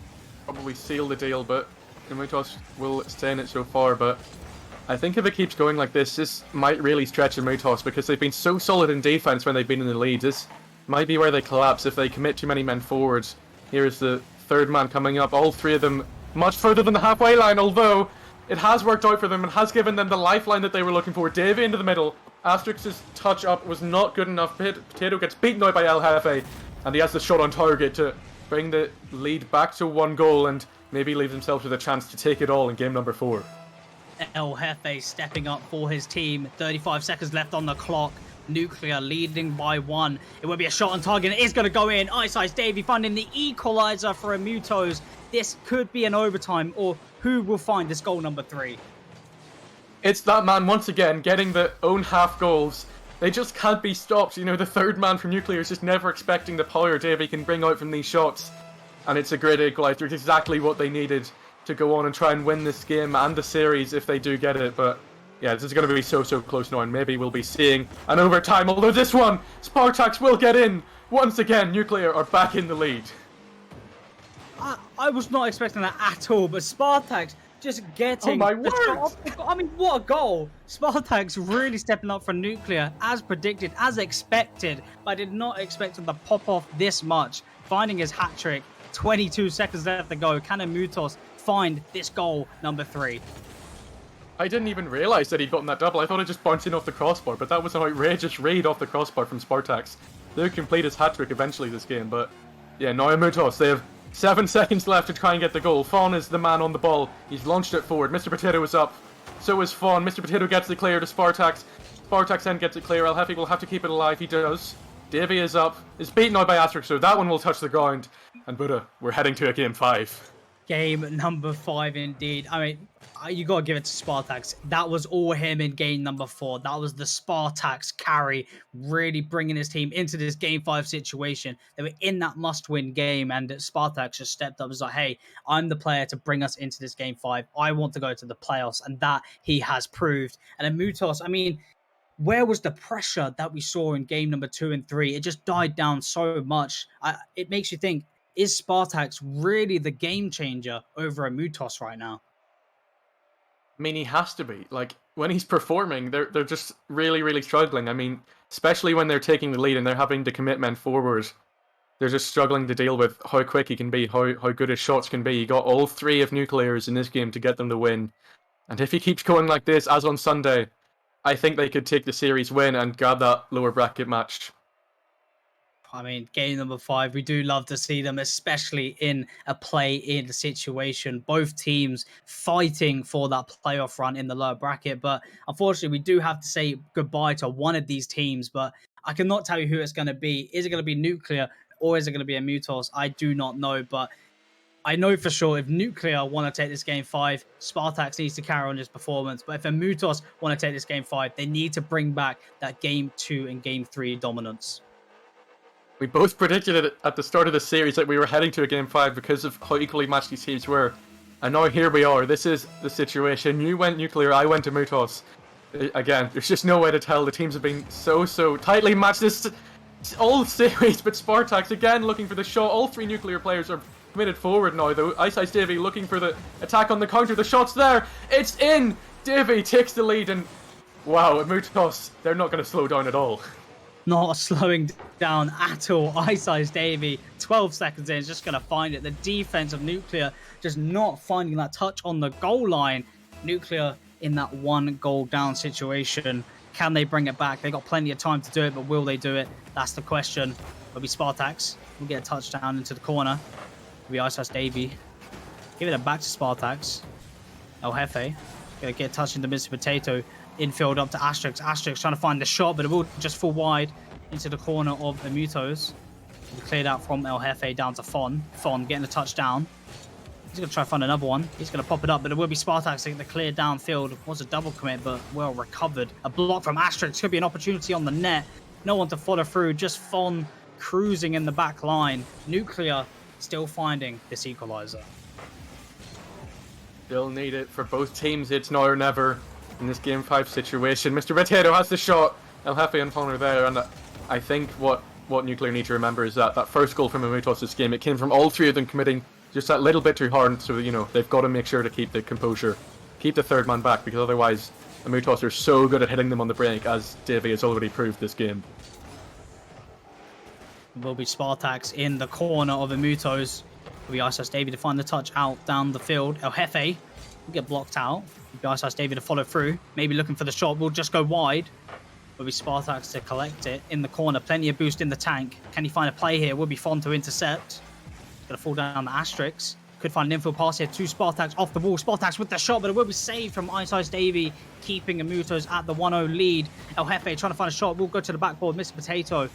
probably seal the deal, but Imutos will stay in it so far. But I think if it keeps going like this might really stretch Imutos, because they've been so solid in defense when they've been in the lead. This might be where they collapse if they commit too many men forwards. Here's the third man coming up, all three of them much further than the halfway line, although it has worked out for them and has given them the lifeline that they were looking for. Davey into the middle. Asterix's touch up was not good enough. Potato gets beaten out by El Jefe, and he has the shot on target to bring the lead back to 1 goal and maybe leave themselves with a chance to take it all in game number 4. El Jefe stepping up for his team. 35 seconds left on the clock. Nuclear leading by 1. It will be a shot on target. It is going to go in. Ice Davey finding the equalizer for Amutos. This could be an overtime, or who will find this goal number 3? It's that man once again getting the own half goals. They just can't be stopped. You know, the third man from Nuclear is just never expecting the power Davey can bring out from these shots. And it's a great equalizer. It's exactly what they needed to go on and try and win this game and the series if they do get it. But yeah, this is going to be so close now, and maybe we'll be seeing an overtime. Although this one, Spartax will get in. Once again, Nuclear are back in the lead. I was not expecting that at all, but Spartax just getting... Oh my word! I mean, what a goal! Spartax really stepping up for Nuclear, as predicted, as expected. But I did not expect him to pop off this much. Finding his hat-trick, 22 seconds left to go. Can Mutos find this goal number 3? I didn't even realise that he'd gotten that double. I thought it just bounced in off the crossbar, but that was an outrageous raid off the crossbar from Spartax. They'll complete his hat-trick eventually this game, but yeah, now Mutos, they have 7 seconds left to try and get the goal. Fawn is the man on the ball. He's launched it forward. Mr. Potato is up. So is Fawn. Mr. Potato gets the clear to Spartax. Spartax then gets it clear. El Jefe will have to keep it alive. He does. Davey is up. Is beaten out by Asterix, so that one will touch the ground. And Buddha, we're heading to a game 5. Game number 5 indeed. I mean, you got to give it to Spartax. That was all him in game number 4. That was the Spartax carry, really bringing his team into this game 5 situation. They were in that must-win game, and Spartax just stepped up and was like, hey, I'm the player to bring us into this game 5. I want to go to the playoffs, and that he has proved. And then Mutos, I mean, where was the pressure that we saw in game number 2 and 3? It just died down so much. It makes you think, is Spartax really the game changer over a Mutos right now? I mean, he has to be. Like, when he's performing, they're just really, really struggling. I mean, especially when they're taking the lead and they're having to commit men forward. They're just struggling to deal with how quick he can be, how good his shots can be. He got all 3 of Nuclear's in this game to get them to win. And if he keeps going like this, as on Sunday, I think they could take the series win and grab that lower bracket match. I mean, game number 5, we do love to see them, especially in a play-in situation. Both teams fighting for that playoff run in the lower bracket. But unfortunately, we do have to say goodbye to one of these teams. But I cannot tell you who it's going to be. Is it going to be Nuclear or is it going to be a Mutos? I do not know. But I know for sure if Nuclear want to take this game 5, Spartax needs to carry on his performance. But if a Mutos want to take this game 5, they need to bring back that game 2 and game 3 dominance. We both predicted it at the start of the series that we were heading to a game 5 because of how equally matched these teams were. And now here we are. This is the situation. You went Nuclear, I went to Mutos. Again, there's just no way to tell. The teams have been so tightly matched this all series, but Spartax again looking for the shot. All 3 Nuclear players are committed forward now, though. Ice Davey looking for the attack on the counter. The shot's there. It's in. Davey takes the lead, and wow, at Mutos, they're not going to slow down at all. Not slowing down at all. Ice Davey, 12 seconds in, is just going to find it. The defense of Nuclear just not finding that touch on the goal line. Nuclear in that 1 goal down situation. Can they bring it back? They got plenty of time to do it, but will they do it? That's the question. It'll be Spartax. We'll get a touchdown into the corner. It'll be Ice Davey. Give it back to Spartax. El Jefe. Gonna get a touch into Mr. Potato. Infield up to Asterix. Asterix trying to find the shot, but it will just fall wide into the corner of the Mutos. Cleared out from El Jefe down to Fon. Fon getting a touchdown. He's going to try to find another one. He's going to pop it up, but it will be Spartax taking the clear downfield. It was a double commit, but well recovered. A block from Asterix. Could be an opportunity on the net. No one to follow through. Just Fon cruising in the back line. Nuclear still finding this equalizer. They'll need it for both teams. It's now or never in this game 5 situation. Mr. Potato has the shot. El Jefe and Fon are there, and I think what Nuclear need to remember is that first goal from Mutos this game, it came from all 3 of them committing just that little bit too hard, so they've got to make sure to keep the composure, keep the third man back, because otherwise the Mutos are so good at hitting them on the break, as Davey has already proved this game. Will be Spartax in the corner of the Mutos. Will be Ice Davey to find the touch out down the field. El Jefe will get blocked out. Will be Ice Davey to follow through. Maybe looking for the shot. Will just go wide. Will be Spartax to collect it in the corner. Plenty of boost in the tank. Can he find a play here? Will be Fon to intercept. Gonna fall down the Asterix. Could find an infield pass here to Spartax off the ball. Spartax with the shot, but it will be saved from Ice Davey, keeping Mutos at the 1-0 lead. El Jefe trying to find a shot. Will go to the backboard. Mr. Potato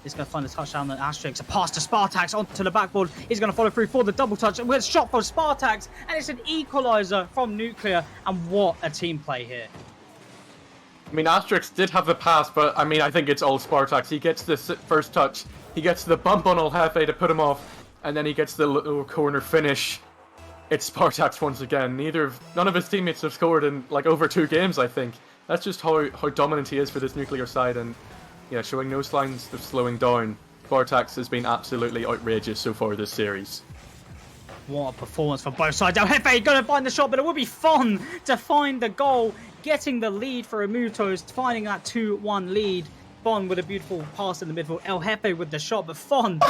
is going to find the touchdown on the Asterix. A pass to Spartax onto the backboard. He's going to follow through for the double touch. And with a shot from Spartax, and it's an equalizer from Nuclear. And what a team play here. I mean, Asterix did have the pass, but I mean, I think it's all Spartax. He gets the first touch. He gets the bump on El Jefe to put him off. And then he gets the little corner finish. It's Spartax once again. None of his teammates have scored in like over 2 games, I think. That's just how dominant he is for this Nuclear side, and yeah, showing no signs of slowing down. Spartax has been absolutely outrageous so far this series. What a performance for both sides. El Jefe going to find the shot, but it will be Fon to find the goal, getting the lead for Mutos, finding that 2-1 lead. Fon with a beautiful pass in the midfield. El Jefe with the shot, but Fon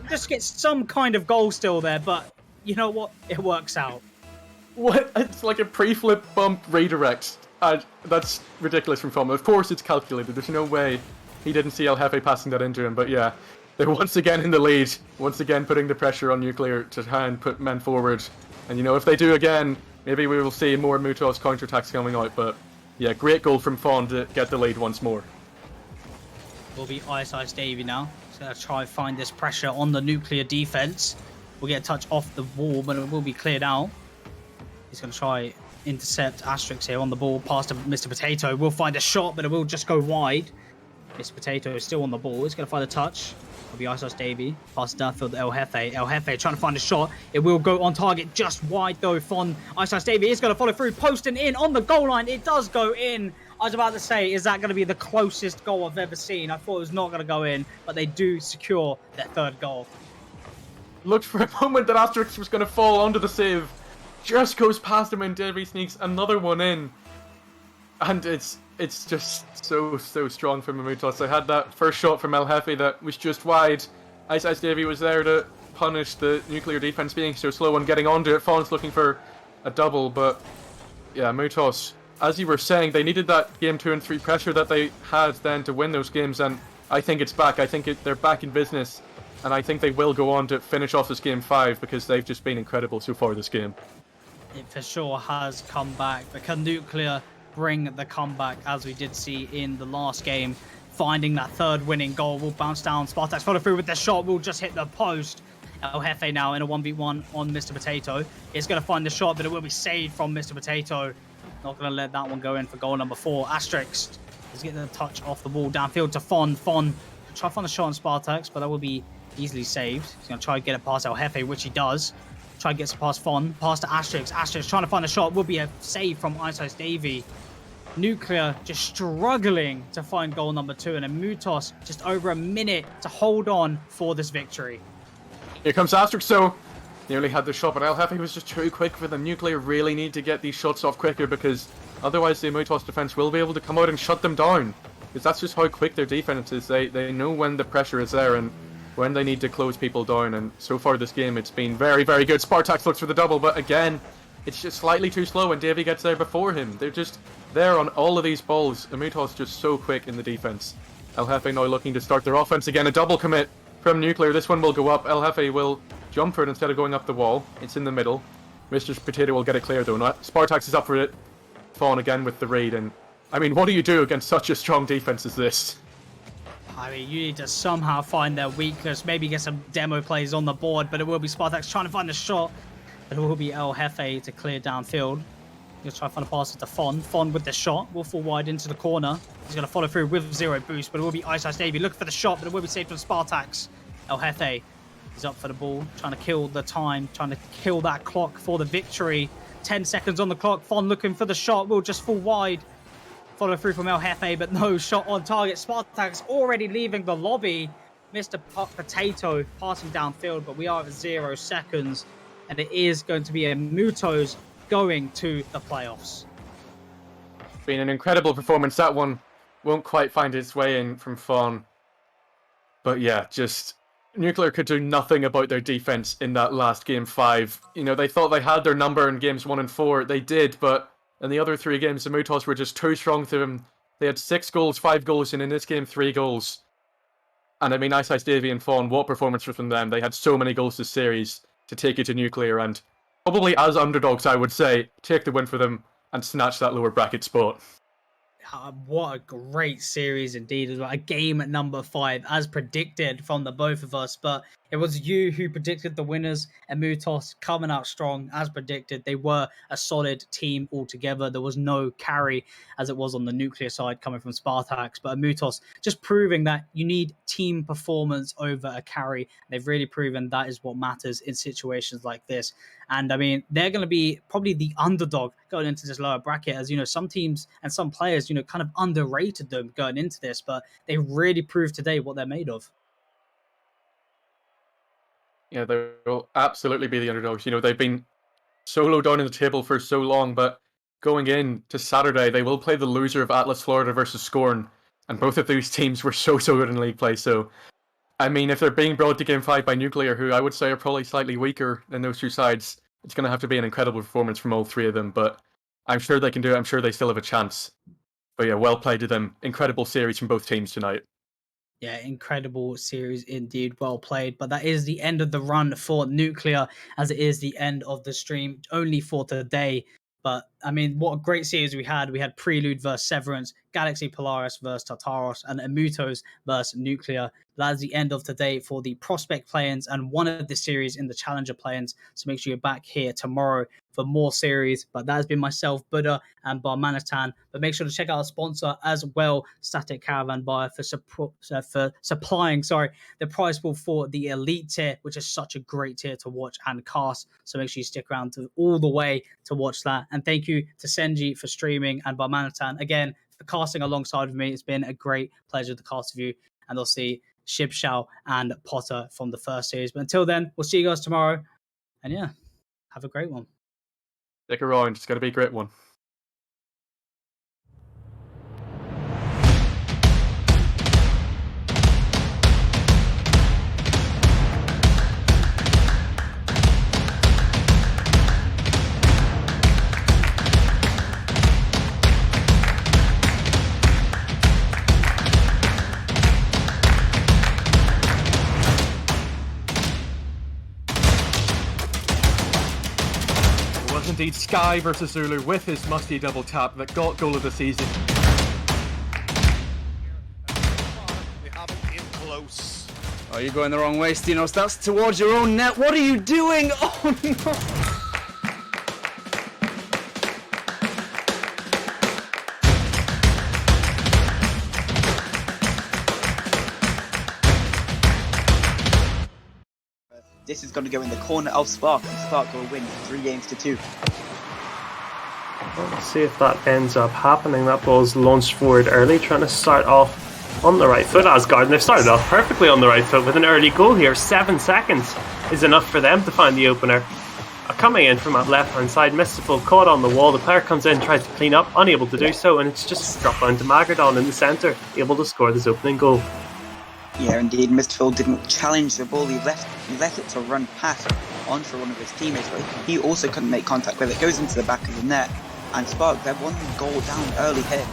just gets some kind of goal still there. But you know what? It works out. What? It's like a pre-flip bump redirect. That's ridiculous from Fon. Of course it's calculated. There's no way he didn't see El Jefe passing that into him. But yeah, they're once again in the lead. Once again putting the pressure on Nuclear to try and put men forward. And if they do again, maybe we will see more Mutos counterattacks coming out. But yeah, great goal from Fon to get the lead once more. Will be Ice Davey now. He's going to try and find this pressure on the Nuclear defense. We'll get a touch off the wall, but it will be cleared out. He's going to try intercept Asterix here on the ball. Pass to Mr. Potato. Will find a shot, but it will just go wide. Mr. Potato is still on the ball. He's going to find a touch. It'll be Ice Davey. Pass downfield to El Jefe. El Jefe trying to find a shot. It will go on target just wide though. Fon. Ice Davey is going to follow through. Posting in on the goal line. It does go in. I was about to say, is that going to be the closest goal I've ever seen? I thought it was not going to go in, but they do secure their 3rd goal. looked for a moment that Asterix was going to fall onto the save. Just goes past him and Davey sneaks another one in. And it's just so strong from Mamutos. I had that first shot from El Jefe that was just wide. Ice Ice Davey was there to punish the nuclear defense being so slow and getting onto it. Fawn's looking for a double, but yeah, Mutos, as you were saying, they needed that game 2 and 3 pressure that they had then to win those games, and I think it's back. I think they're back in business, and I think they will go on to finish off this game 5 because they've just been incredible so far this game. It for sure has come back, but can Nuclear bring the comeback as we did see in the last game? Finding that third winning goal will bounce down. Spartak's follow through with the shot, will just hit the post. El Jefe now in a 1v1 on Mr. Potato. Is going to find the shot, but it will be saved from Mr. Potato. Not going to let that one go in for goal number 4. Asterix is getting a touch off the wall downfield to Fon. Fon try to find the shot on Spartax, but that will be easily saved. He's going to try to get it past El Jefe, which he does. Try to get it past Fon. Pass to Asterix. Asterix trying to find the shot. Will be a save from Ice Ice Davey. Nuclear just struggling to find goal number 2, and a Mutos just over a minute to hold on for this victory. Here comes Asterix, so nearly had the shot, but El Jefe was just too quick for them. Nuclear really need to get these shots off quicker because otherwise the Mutos defense will be able to come out and shut them down. Because that's just how quick their defense is. They know when the pressure is there and when they need to close people down, and so far this game it's been very good. Spartax looks for the double, but again, it's just slightly too slow and Davey gets there before him. They're just there on all of these balls. Amutos just so quick in the defense. El Jefe now looking to start their offense again. A double commit from Nuclear. This one will go up. El Jefe will jump for it instead of going up the wall. It's in the middle. Mr. Potato will get it clear though. Not Spartax is up for it. Fawn again with the raid, and I mean, what do you do against such a strong defense as this? I mean, you need to somehow find their weakness, maybe get some demo plays on the board, but it will be Spartax trying to find the shot. It will be El Jefe to clear downfield. He'll try to find a pass to Fon. Fon with the shot will fall wide into the corner. He's going to follow through with 0 boost, but it will be Ice Ice Davey looking for the shot, but it will be saved from Spartax. El Jefe is up for the ball, trying to kill the time, trying to kill that clock for the victory. 10 seconds on the clock. Fon looking for the shot, will just fall wide. Follow through from El Jefe, but no shot on target. Spartax already leaving the lobby. Mr. Potato passing downfield, but we are at 0 seconds. And it is going to be a Mutos going to the playoffs. Been an incredible performance. That one won't quite find its way in from Fawn. But yeah, just Nuclear could do nothing about their defense in that last game 5. You know, they thought they had their number in games 1 and 4. They did, but in the other 3 games, the Mutos were just too strong to them. They had 6 goals, 5 goals, and in this game, 3 goals. And I mean, Ice Ice Davey and Fawn, what performance from them. They had so many goals this series to take it to Nuclear, and probably as underdogs, I would say, take the win for them and snatch that lower bracket spot. What a great series indeed as well. A game at number 5 as predicted from the both of us, but it was you who predicted the winners, and Mutos coming out strong as predicted. They were a solid team altogether. There was no carry as it was on the Nuclear side coming from Spartax, but Mutos just proving that you need team performance over a carry. They've really proven that is what matters in situations like this. And I mean, they're going to be probably the underdog going into this lower bracket, as you know, some teams and some players, you know, kind of underrated them going into this, but they really proved today what they're made of. Yeah, they will absolutely be the underdogs. You know, they've been so low down in the table for so long, but going in to Saturday, they will play the loser of Atlas Florida versus Scorn, and both of those teams were so good in league play. So, I mean, if they're being brought to game 5 by Nuclear, who I would say are probably slightly weaker than those 2 sides, it's going to have to be an incredible performance from all 3 of them, but I'm sure they can do it. I'm sure they still have a chance. But yeah, well played to them. Incredible series from both teams tonight. Yeah, incredible series indeed. Well played. But that is the end of the run for Nuclear, as it is the end of the stream only for today. But I mean, what a great series we had. We had Prelude versus Severance, Galaxy Polaris versus Tartaros, and Amutos versus Nuclear. That is the end of today for the Prospect play-ins and one of the series in the Challenger play-ins. So make sure you're back here tomorrow for more series. But that has been myself, Buddha, and Barmanitan. But make sure to check out our sponsor as well, Static Caravan Buyer, for supplying the prize pool for the Elite tier, which is such a great tier to watch and cast. So make sure you stick around to all the way to watch that. And thank you to Senji for streaming, and Barmanitan again for casting alongside of me. It's been a great pleasure to cast with you, and I'll see Shibshao, and Potter from the first series. But until then, we'll see you guys tomorrow. And yeah, have a great one. Stick around. It's going to be a great one. Indeed, Sky versus Zulu with his musty double tap that got goal of the season. They haven't been close. Oh, you're going the wrong way, Stinos. That's towards your own net. What are you doing? Oh no! This is going to go in the corner of Spark, and Spark will win 3-2. Well, we'll see if that ends up happening. That ball's launched forward early, trying to start off on the right foot. Asgard, and they've started off perfectly on the right foot with an early goal here. 7 seconds is enough for them to find the opener. Coming in from that left-hand side, Mystical caught on the wall. The player comes in, tries to clean up, unable to do so, and it's just dropped down to Magardon in the centre, able to score this opening goal. Yeah, indeed, Mystical didn't challenge the ball. He let it to run past onto one of his teammates, but he also couldn't make contact with it. It goes into the back of the net, and Spark, they're one goal down early here.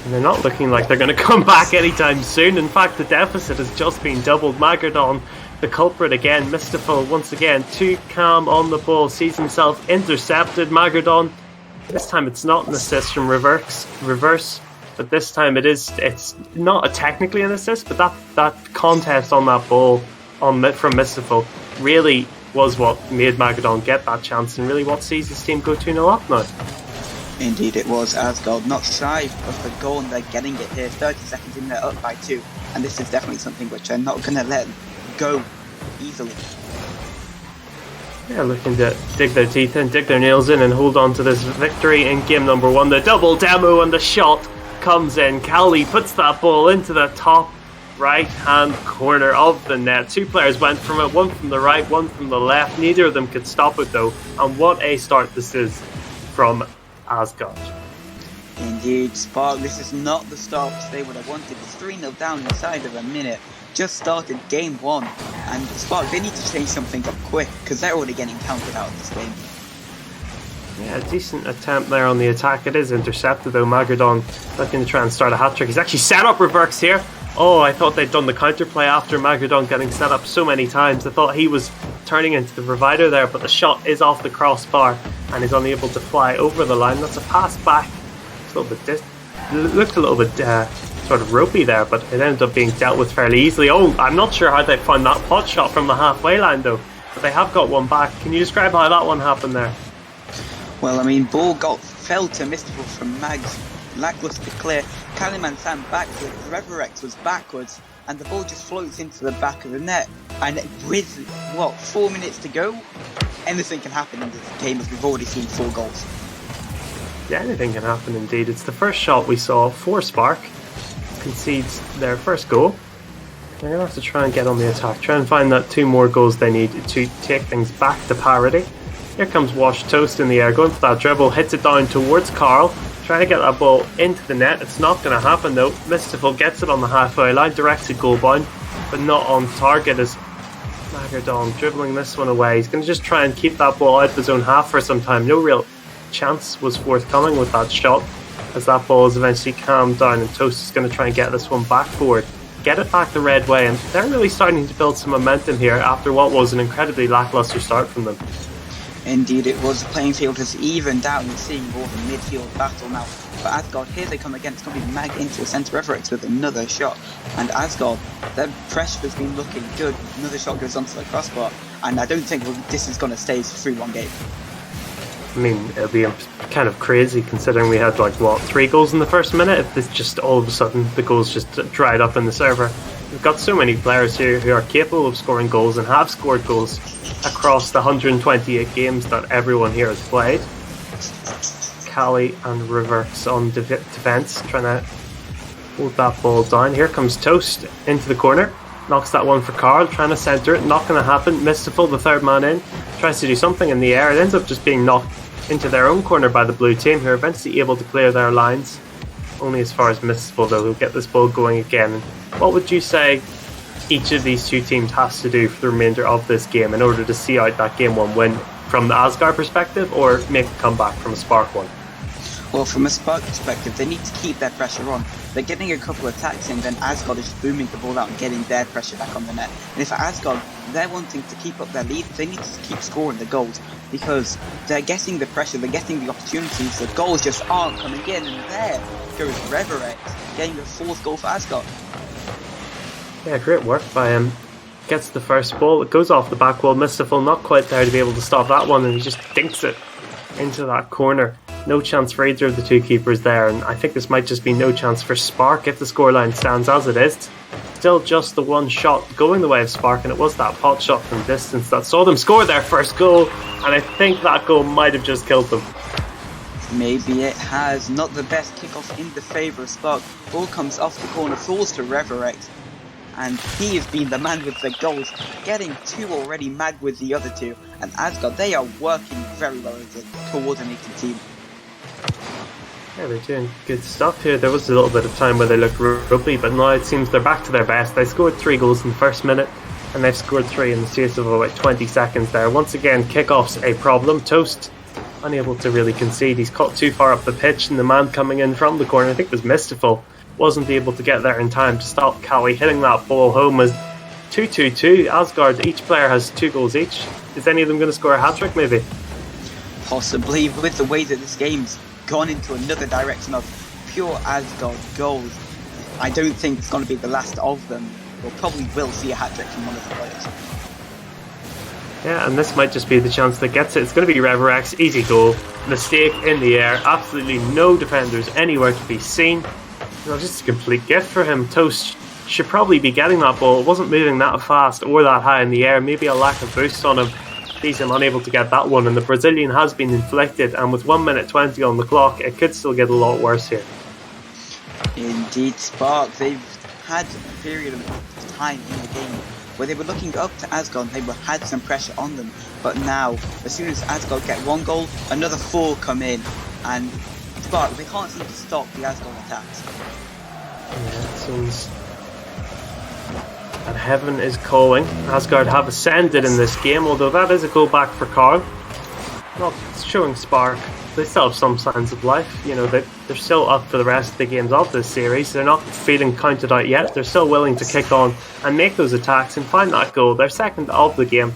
And they're not looking like they're going to come back anytime soon. In fact, the deficit has just been doubled. Magardon, the culprit again. Mystical once again too calm on the ball, sees himself intercepted. Magardon, this time it's not an assist from reverse. But this time it's not technically an assist, but that contest on that ball from Mystical really was what made Magardon get that chance and really what sees his team go 2-0 up now. Indeed it was. Asgard not shy of the goal, and they're getting it here. 30 seconds in, they're up by 2, and this is definitely something which they're not going to let go easily. Yeah, looking to dig their teeth in, dig their nails in, and hold on to this victory in game number 1. The double demo and the shot comes in. Cowley puts that ball into the top right hand corner of the net. 2 players went from it, one from the right, one from the left. Neither of them could stop it though, and what a start this is from Asgard. Indeed, Spark, this is not the start they would have wanted. It's 3-0 down inside of a minute. Just started game 1, and Spark, they need to change something up quick because they're already getting counted out of this game. Yeah, a decent attempt there on the attack. It is intercepted though. Magardon looking to try and start a hat-trick. He's actually set up Reverse here. Oh, I thought they'd done the counterplay after Magardon getting set up so many times. I thought he was turning into the provider there, but the shot is off the crossbar and is unable to fly over the line. That's a pass back. It's a little bit looked a little bit sort of ropey there, but it ended up being dealt with fairly easily. Oh, I'm not sure how they found that pot shot from the halfway line though, but they have got one back. Can you describe how that one happened there? Well, I mean, ball fell to Mystical from Mags, lackluster clear. Kaliman Sam backwards, Reverex was backwards, and the ball just floats into the back of the net. And with, 4 minutes to go, anything can happen in this game as we've already seen 4 goals. Yeah, anything can happen indeed. It's the first shot we saw for Spark. Concedes their first goal. They're going to have to try and get on the attack, try and find that 2 more goals they need to take things back to parity. Here comes Wash Toast in the air, going for that dribble, hits it down towards Carl, trying to get that ball into the net. It's not going to happen though. Mystical gets it on the halfway line, directs it goal bound, but not on target as Magardon dribbling this one away. He's going to just try and keep that ball out of his own half for some time. No real chance was forthcoming with that shot as that ball is eventually calmed down, and Toast is going to try and get this one back forward, get it back the red way, and they're really starting to build some momentum here after what was an incredibly lackluster start from them. Indeed it was. The playing field has evened out, and we're seeing more of a midfield battle now. For Asgard, here they come again. It's going to be Mag into the centre. Reverex with another shot. And Asgard, their pressure has been looking good. Another shot goes onto the crossbar. And I don't think this is going to stay through one game. I mean, it'll be kind of crazy considering we had 3 goals in the first minute. If this just all of a sudden the goals just dried up in the server. We've got so many players here who are capable of scoring goals and have scored goals across the 128 games that everyone here has played. Cali and Reverse on defence, trying to hold that ball down. Here comes Toast into the corner. Knocks that one for Carl, trying to centre it. Not going to happen. Mystical, the third man in, tries to do something in the air. It ends up just being knocked into their own corner by the blue team, who are eventually able to clear their lines. Only as far as Mystical, though, who'll get this ball going again. What would you say each of these two teams has to do for the remainder of this game in order to see out that game 1 win from the Asgard perspective, or make a comeback from a Spark one? Well, from a Spark perspective, they need to keep their pressure on. They're getting a couple of attacks in, then Asgard is booming the ball out and getting their pressure back on the net. And if Asgard, they're wanting to keep up their lead, they need to keep scoring the goals, because they're getting the pressure, they're getting the opportunities, the goals just aren't coming in, and there goes Reverex, getting the 4th goal for Asgard. Yeah, great work by him. Gets the first ball, it goes off the back wall. Mystical not quite there to be able to stop that one, and he just dinks it into that corner. No chance for either of the two keepers there, and I think this might just be no chance for Spark if the scoreline stands as it is. Still just the one shot going the way of Spark, and it was that pot shot from distance that saw them score their first goal, and I think that goal might have just killed them. Maybe it has. Not the best kickoff in the favour of Spark. Ball comes off the corner, falls to Reverex, and he has been the man with the goals, getting 2 already, Mag with the other 2. And Asgard, they are working very well as a coordinated team. Yeah, they're doing good stuff here. There was a little bit of time where they looked ropey, but now it seems they're back to their best. They scored 3 goals in the first minute, and they've scored 3 in the space of about 20 seconds there. Once again, kickoff's a problem. Toast unable to really concede. He's caught too far up the pitch, and the man coming in from the corner, I think it was Mystical, wasn't able to get there in time to stop Callie hitting that ball home. As 2-2-2, Asgard, each player has 2 goals each. Is any of them going to score a hat-trick maybe? Possibly, with the way that this game's gone into another direction of pure Asgard goals. I don't think it's going to be the last of them. We'll probably will see a hat-trick from one of the players. Yeah, and this might just be the chance that gets it. It's going to be Reverex, easy goal, mistake in the air, absolutely no defenders anywhere to be seen. Just a complete gift for him. Toast should probably be getting that ball. It wasn't moving that fast or that high in the air. Maybe a lack of boost on him sees him unable to get that one, and the Brazilian has been inflicted, and with 1 minute 20 on the clock, it could still get a lot worse here. Indeed, Spark, they've had a period of time in the game where they were looking up to Asgard, they had some pressure on them, but now, as soon as Asgard get 1 goal, another 4 come in, and Spark, they can't seem to stop the Asgard attacks. Yeah, it seems that heaven is calling. Asgard have ascended in this game, although that is a goal back for Carl. Not showing Spark. They still have some signs of life. You know, they're still up for the rest of the games of this series. They're not feeling counted out yet. They're still willing to kick on and make those attacks and find that goal. They're second of the game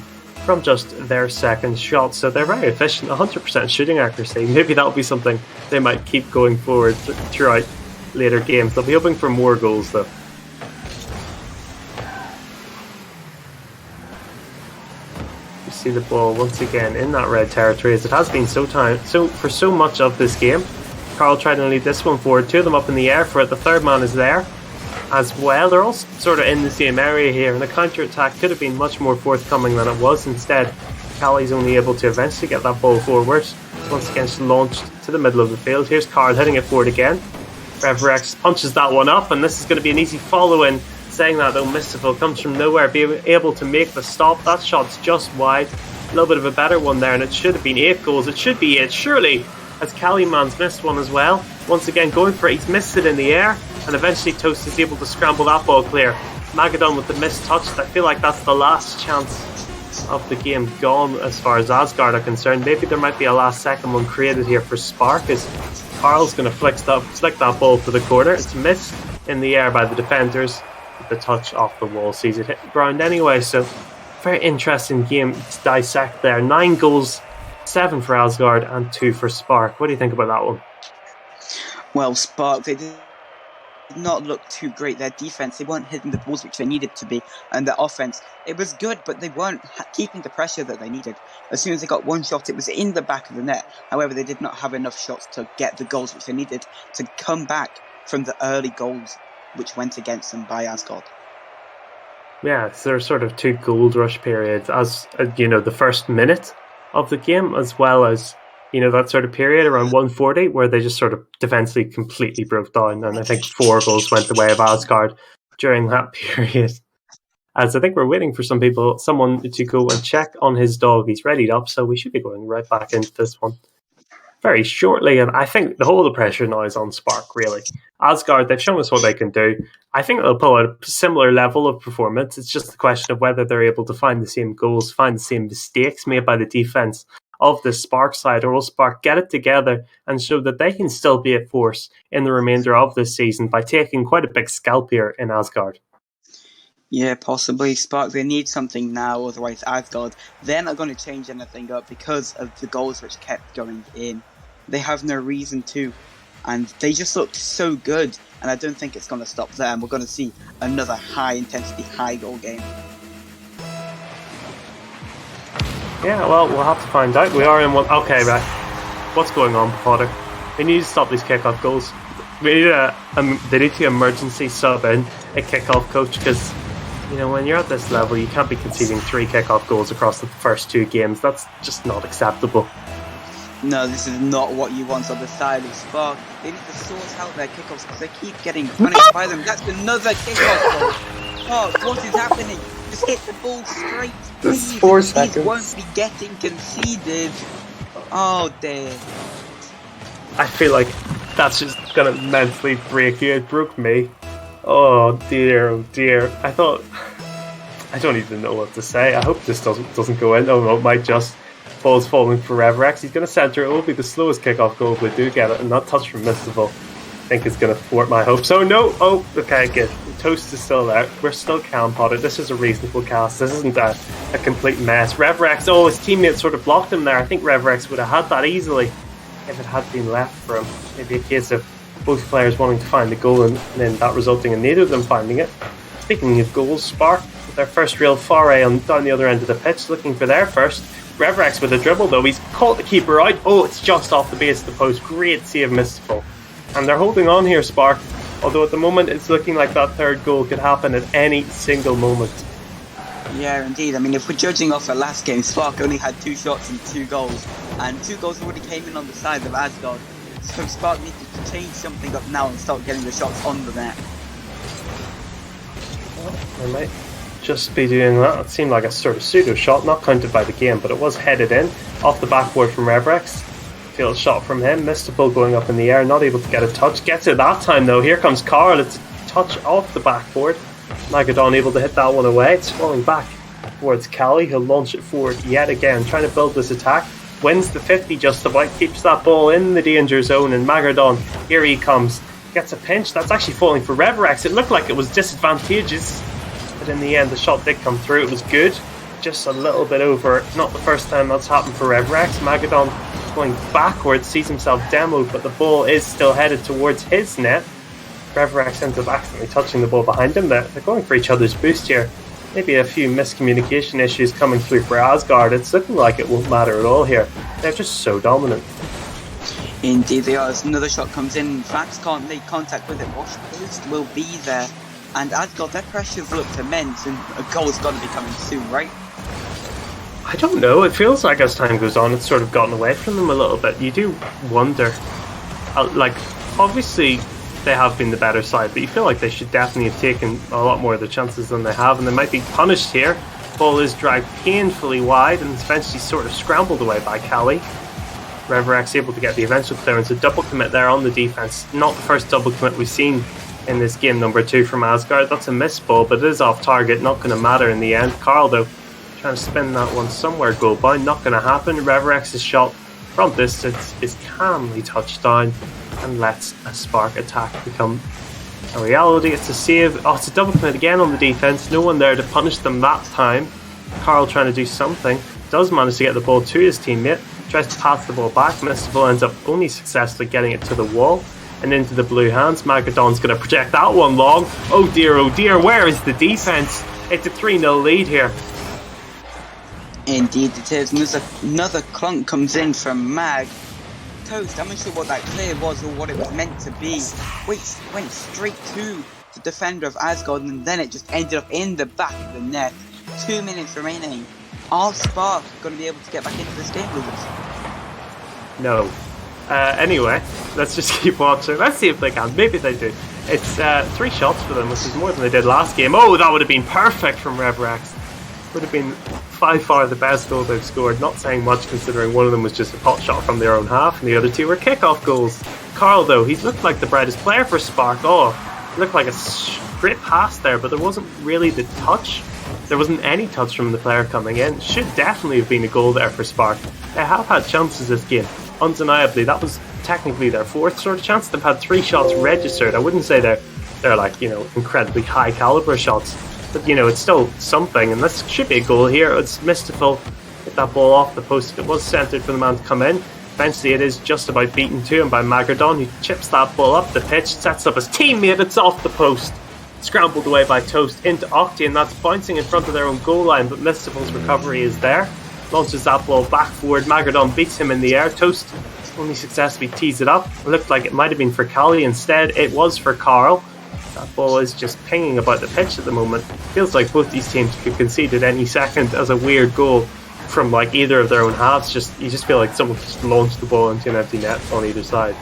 from just their second shot, so they're very efficient, 100% shooting accuracy. Maybe that'll be something they might keep going forward throughout later games. They'll be hoping for more goals though. You see the ball once again in that red territory, as it has been for so much of this game. Carl trying to lead this one forward, 2 of them up in the air for it. The third man is there as well. They're all sort of in the same area here, and the counter-attack could have been much more forthcoming than it was. Instead, Callie's only able to eventually get that ball forward. Once again, she's launched to the middle of the field. Here's Carl hitting it forward again. Reverex punches that one up, and this is going to be an easy follow-in. Saying that though, Mystical comes from nowhere, being able to make the stop. That shot's just wide. A little bit of a better one there, and it should have been 8 goals. It should be 8, surely, as Callie-man's missed one as well. Once again, going for it, he's missed it in the air, and eventually Toast is able to scramble that ball clear. Magadon with the missed touch. I feel like that's the last chance of the game gone as far as Asgard are concerned. Maybe there might be a last second one created here for Spark, as Carl's going to flick that ball to the corner. It's missed in the air by the defenders. The touch off the wall sees it hit the ground anyway, so very interesting game to dissect there. 9 goals, 7 for Asgard and 2 for Spark. What do you think about that one? Well, Spark, they did not look too great. Their defense, they weren't hitting the balls which they needed to be, and their offense, it was good, but they weren't keeping the pressure that they needed. As soon as they got 1 shot, it was in the back of the net. However, they did not have enough shots to get the goals which they needed to come back from the early goals which went against them by Asgard. Yeah, so there are sort of 2 gold rush periods, as you know, the first minute of the game, as well as You know, that sort of period around 140 where they just sort of defensively completely broke down, and I think 4 goals went the way of Asgard during that period. As I think we're waiting for someone to go and check on his dog. He's readied up, so we should be going right back into this one very shortly. And I think the whole of the pressure now is on Spark, really. Asgard, they've shown us what they can do. I think they'll pull out a similar level of performance. It's just a question of whether they're able to find the same goals, find the same mistakes made by the defense of the Spark side, or will Spark get it together and show that they can still be a force in the remainder of this season by taking quite a big scalp here in Asgard. Yeah, possibly. Spark, they need something now, otherwise Asgard, they're not going to change anything up because of the goals which kept going in. They have no reason to, and they just looked so good, and I don't think it's going to stop there, and we're going to see another high-intensity, high-goal game. Yeah, well, we'll have to find out. We are in one... Okay, right. What's going on, Potter? We need to stop these kick-off goals. We need they need to emergency sub in a kick-off coach, because you know, when you're at this level, you can't be conceding 3 kick-off goals across the first 2 games. That's just not acceptable. No, this is not what you want on the side of Spark. They need to sort out their kickoffs because they keep getting punished by them. That's another kickoff goal. Oh, what is happening? Just hit the ball straight. This Please, 4 these seconds. won't be getting conceded. Oh, dear. I feel like that's just going to mentally break you. It broke me. Oh dear, oh dear. I don't even know what to say. I hope this doesn't go in. Oh no, it might just. Ball's falling for Reverex. He's going to centre it. It will be the slowest kickoff goal if we do get it, and that touch from Mystival I think is going to thwart my hopes. Oh no! Oh, okay, good. The toast is still there. We're still calm, Potter. This is a reasonable cast. This isn't a complete mess. Reverex, oh, his teammate sort of blocked him there. I think Reverex would have had that easily if it had been left for him. Maybe a case of both players wanting to find the goal and then that resulting in neither of them finding it. Speaking of goals, Spark, with their first real foray down the other end of the pitch, looking for their first. Reverex with a dribble though, he's caught the keeper out. Oh, it's just off the base of the post. Great save, Mystical. And they're holding on here, Spark, although at the moment it's looking like that third goal could happen at any single moment. Yeah, indeed. I mean, if we're judging off the last game, Spark only had 2 shots and 2 goals, and 2 goals already came in on the side of Asgard. So Spark needs to change something up now and start getting the shots on the net. They might just be doing that. It seemed like a sort of pseudo shot, not counted by the game, but it was headed in off the backboard from Reverex. Field shot from him. Mystical going up in the air, not able to get a touch. Gets it that time though. Here comes Carl. It's a touch off the backboard. Magadon able to hit that one away. It's falling back towards Cali. He'll launch it forward yet again, trying to build this attack. Wins the 50 just about, keeps that ball in the danger zone, and Magadon, here he comes. Gets a pinch. That's actually falling for Reverex. It looked like it was disadvantageous, but in the end the shot did come through. It was good. Just a little bit over. Not the first time that's happened for Reverex. Magadon going backwards, sees himself demoed, but the ball is still headed towards his net. Reverex ends up accidentally touching the ball behind him. They're going for each other's boost here. Maybe a few miscommunication issues coming through for Asgard. It's looking like it won't matter at all here. They're just so dominant. Indeed they are. As another shot comes in, Fax can't make contact with it. Wash Post will be there. And Asgard, their pressures looked immense, and a goal's got to be coming soon, right? I don't know. It feels like as time goes on, it's sort of gotten away from them a little bit. You do wonder. Obviously, they have been the better side, but you feel like they should definitely have taken a lot more of the chances than they have, and they might be punished here. Ball is dragged painfully wide and eventually sort of scrambled away by Cali. Reverex able to get the eventual clearance. A double commit there on the defense. Not the first double commit we've seen in this game number 2 from Asgard. That's a missed ball, but it is off target. Not going to matter in the end. Carl, though, trying to spin that one somewhere goal bound. Not going to happen. Reverex's shot from distance is calmly touched down and lets a Spark attack become a reality. It's a save. Oh, it's a double commit again on the defense. No one there to punish them that time. Carl trying to do something. Does manage to get the ball to his teammate. Tries to pass the ball back. Mystical ends up only successfully getting it to the wall and into the blue hands. Magadon's going to project that one long. Oh dear, where is the defense? It's a 3-0 lead here. Indeed it is. Another clunk comes in from Mag. Toast, I'm not sure what that clear was or what it was meant to be. Went straight to the defender of Asgard, and then it just ended up in the back of the net. 2 minutes remaining. Are Spark going to be able to get back into this game with us? No. Anyway, let's just keep watching. Let's see if they can. Maybe they do. It's 3 shots for them, which is more than they did last game. Oh, that would have been perfect from RevRex. Would have been by far the best goal they've scored. Not saying much considering one of them was just a pot shot from their own half and the other 2 were kickoff goals. Carl, though, he's looked like the brightest player for Spark. Oh, looked like a great pass there, but there wasn't really the touch. There wasn't any touch from the player coming in. Should definitely have been a goal there for Spark. They have had chances this game. Undeniably, that was technically their 4th sort of chance. They've had 3 shots registered. I wouldn't say they're like, incredibly high caliber shots, but it's still something, and this should be a goal here. It's Mystical hit that ball off the post. It was centered for the man to come in. Eventually it is just about beaten to him by Magardon, who chips that ball up the pitch, sets up his teammate. It's off the post, scrambled away by Toast into Octi, and that's bouncing in front of their own goal line, but Mystical's recovery is there. Launches that ball back forward. Magardon beats him in the air. Toast only successfully tees it up. It looked like it might have been for Cali. Instead, it was for Carl. That ball is just pinging about the pitch at the moment. Feels like both these teams could concede at any second as a weird goal from like either of their own halves. You just feel like someone just launched the ball into an empty net on either side.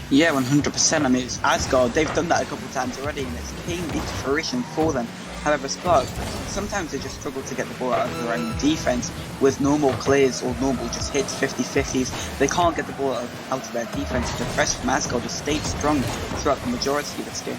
Yeah, 100%. I mean, it's Asgard. They've done that a couple of times already, and it's came into fruition for them. However, Spark, sometimes they just struggle to get the ball out of their own defense with normal clears or normal just hits, 50-50s. They can't get the ball out of their defense. The press from Asgard has stayed strong throughout the majority of this game.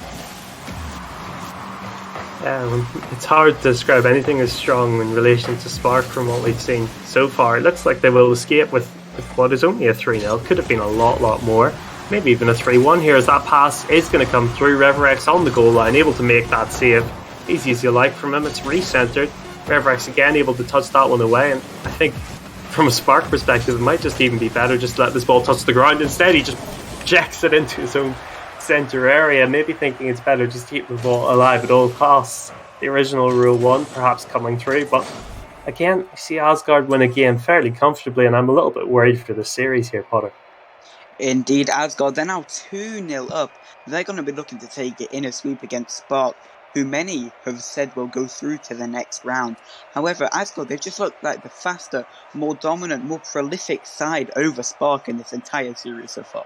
Yeah, it's hard to describe anything as strong in relation to Spark from what we've seen so far. It looks like they will escape with what is only a 3-0. Could have been a lot more. Maybe even a 3-1 here, as that pass is going to come through. RevRex on the goal line, able to make that save. Easy as you like from him. It's recentered. RevRex again able to touch that one away, and I think from a Spark perspective it might just even be better just to let this ball touch the ground. Instead he just projects it into his own centre area, maybe thinking it's better just to keep the ball alive at all costs. The original Rule 1 perhaps coming through, but again I see Asgard win a game fairly comfortably, and I'm a little bit worried for the series here, Potter. Indeed, Asgard, they're now 2-0 up. They're going to be looking to take it in a sweep against Spark, who many have said will go through to the next round. However, Asgard, they've just looked like the faster, more dominant, more prolific side over Spark in this entire series so far.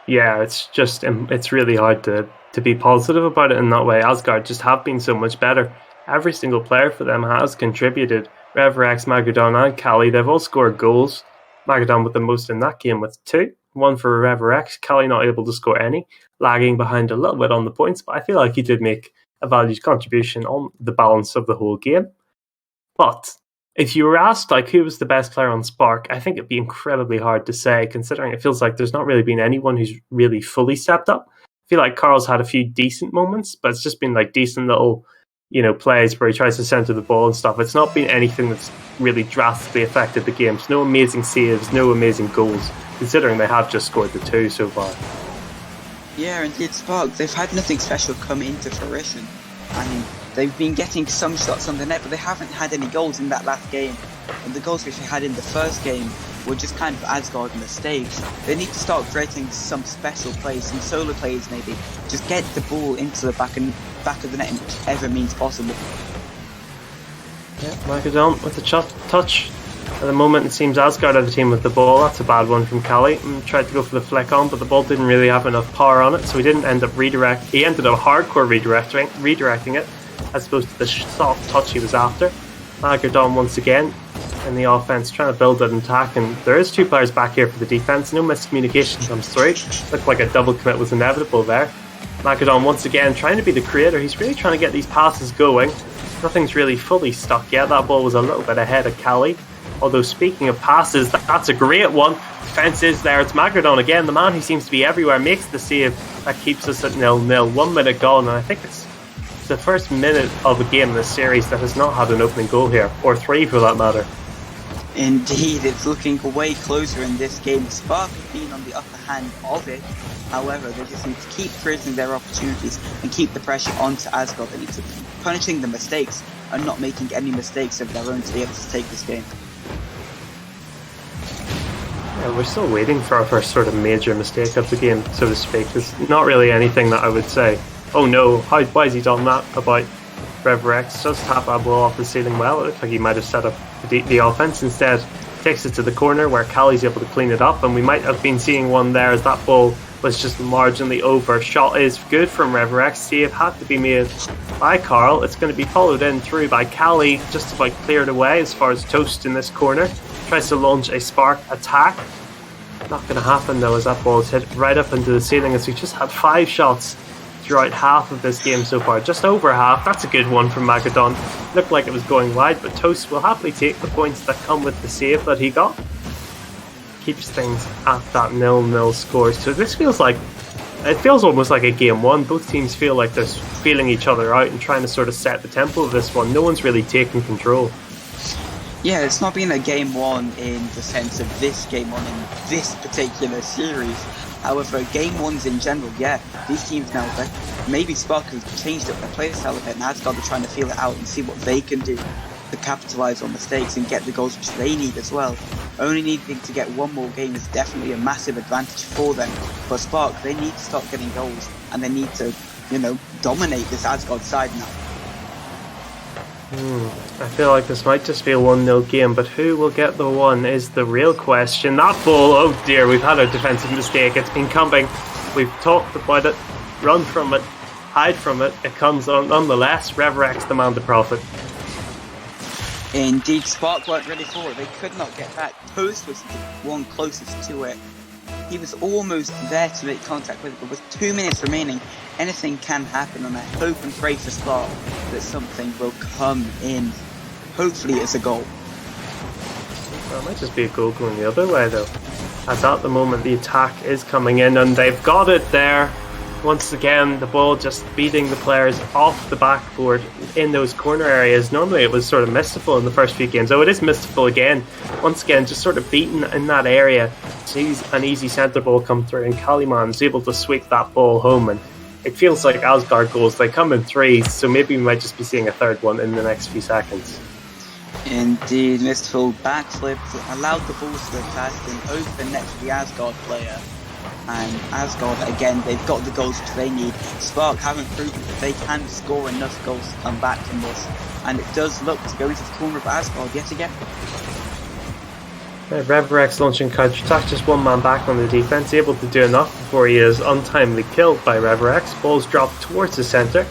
Yeah, it's really hard to be positive about it in that way. Asgard just have been so much better. Every single player for them has contributed. RevRex, Magardon and Cali, they've all scored goals. Magardon with the most in that game with 2. 1 for RevRex. Cali not able to score any, lagging behind a little bit on the points, but I feel like he did make a valued contribution on the balance of the whole game. But if you were asked like who was the best player on Spark, I think it'd be incredibly hard to say, considering it feels like there's not really been anyone who's really fully stepped up. I feel like Carl's had a few decent moments, but it's just been like decent little plays where he tries to center the ball and stuff. It's not been anything that's really drastically affected the games. No amazing saves, no amazing goals, considering they have just scored the 2 so far. Yeah, indeed, Spark, they've had nothing special come into fruition. I mean, they've been getting some shots on the net, but they haven't had any goals in that last game. And the goals which they had in the first game were just kind of Asgard mistakes. They need to start creating some special plays, some solo plays maybe. Just get the ball into the back of the net in whichever means possible. Yeah, Magardon with the touch. At the moment, it seems Asgard are the team with the ball. That's a bad one from Cali. Tried to go for the flick on, but the ball didn't really have enough power on it, so he didn't end up He ended up hardcore redirecting it, as opposed to the soft touch he was after. Magardon once again in the offense, trying to build an attack, and there is 2 players back here for the defense. No miscommunication comes through. Looked like a double commit was inevitable there. Magardon once again trying to be the creator. He's really trying to get these passes going. Nothing's really fully stuck yet. That ball was a little bit ahead of Cali. Although speaking of passes, that's a great one. Defense is there. It's Magardon again, the man who seems to be everywhere, makes the save. That keeps us at 0-0. 1 minute gone, and I think it's the first minute of a game in this series that has not had an opening goal here, or 3 for that matter. Indeed, it's looking way closer in this game. Spark have been on the upper hand of it. However, they just need to keep creating their opportunities and keep the pressure onto Asgard. They need to keep punishing the mistakes and not making any mistakes of their own to be able to take this game. Yeah, we're still waiting for our first sort of major mistake of the game, so to speak. There's not really anything that I would say, oh no, why has he done that about RevRex? Just tap that ball off the ceiling well. It looked like he might have set up the offense instead. takes it to the corner where Callie's able to clean it up, and we might have been seeing one there as that ball was just marginally over. Shot is good from Reverex. Save had to be made by Carl. It's going to be followed in through by Callie, just about cleared away as far as Toast in this corner. Tries to launch a spark attack. Not going to happen though, as that ball is hit right up into the ceiling, as we just had 5 shots throughout half of this game so far. Just over half. That's a good one from Magadon. Looked like it was going wide, but Toast will happily take the points that come with the save that he got. Keeps things at that 0-0 score. So this feels almost like a game one. Both teams feel like they're feeling each other out and trying to sort of set the tempo of this one. No one's really taking control. Yeah, it's not been a game one in the sense of this game one in this particular series. However, game ones in general, yeah, these teams now, maybe Spark has changed up their playstyle a bit, and Asgard are trying to feel it out and see what they can do to capitalise on mistakes and get the goals which they need as well. Only needing to get one more game is definitely a massive advantage for them. For Spark, they need to start getting goals, and they need to, dominate this Asgard side now. I feel like this might just be a 1-0 game, but who will get the one is the real question. That ball, oh dear, we've had a defensive mistake. It's been coming. We've talked about it, run from it, hide from it. It comes on nonetheless. Reverex the man to profit. Indeed, Spark weren't ready for it. They could not get back. Toast was the one closest to it. He was almost there to make contact with it, but with 2 minutes remaining, anything can happen, and I hope and pray for Spark that something will come in. Hopefully it's a goal. Well, it might just be a goal going the other way though, as at the moment the attack is coming in and they've got it there. Once again, the ball just beating the players off the backboard in those corner areas. Normally it was sort of mystical in the first few games. Oh, it is mystical again. Once again, just sort of beaten in that area. Sees an easy centre ball come through, and Kaliman is able to sweep that ball home. And it feels like Asgard goals, they come in threes, so maybe we might just be seeing a third one in the next few seconds. Indeed, Mystical backflipped, allowed the balls to attack and open net to the Asgard player. And Asgard, again, they've got the goals which they need. Spark haven't proven that they can score enough goals to come back from this. And it does look to go into the corner of Asgard yet again. Reverex launching counter-attack, just one man back on the defence, able to do enough before he is untimely killed by Reverex. Balls dropped towards the centre.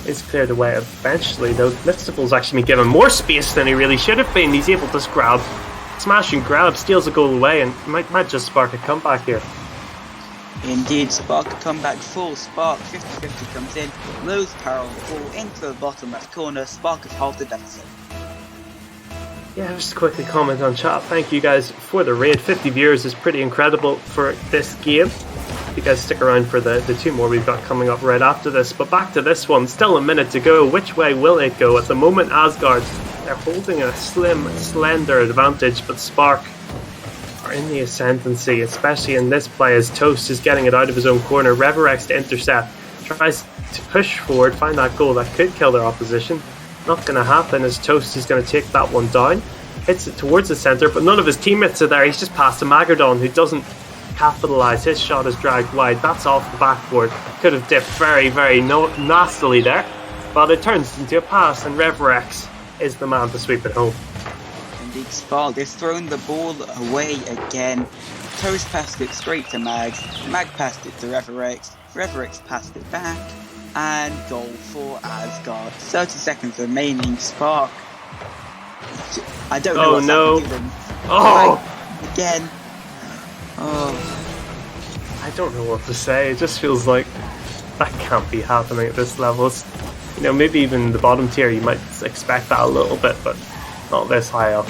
Is cleared away eventually, though. Mystical's actually been given more space than he really should have been. He's able to smash and grab, steals a goal away, and might just spark a comeback here. Indeed, Spark come back full. Spark 50-50 comes in, loads Carol the ball into the bottom left corner. Spark has halved the deficit. Yeah, just to quickly comment on chat. Thank you guys for the raid. 50 viewers is pretty incredible for this game. You guys stick around for the 2 more we've got coming up right after this. But back to this one, still a minute to go. Which way will it go? At the moment, Asgard, they're holding a slender advantage, but Spark are in the ascendancy, especially in this play as Toast is getting it out of his own corner. Reverex to intercept, tries to push forward, find that goal that could kill their opposition. Not going to happen, as Toast is going to take that one down. Hits it towards the centre, but none of his teammates are there. He's just passed to Magadon, who doesn't capitalise. His shot is dragged wide. That's off the backboard. Could have dipped very, very nastily there, but it turns into a pass, and Reverex is the man to sweep it home. Indeed, Spark has thrown the ball away again. Toast passed it straight to Mag. Mag passed it to Reverex. Reverex passed it back. And goal for Asgard. 30 seconds remaining. Spark. I don't know what's happening to them. Oh! Again. Oh. I don't know what to say. It just feels like that can't be happening at this level. It's, maybe even the bottom tier you might expect that a little bit, but not this high up.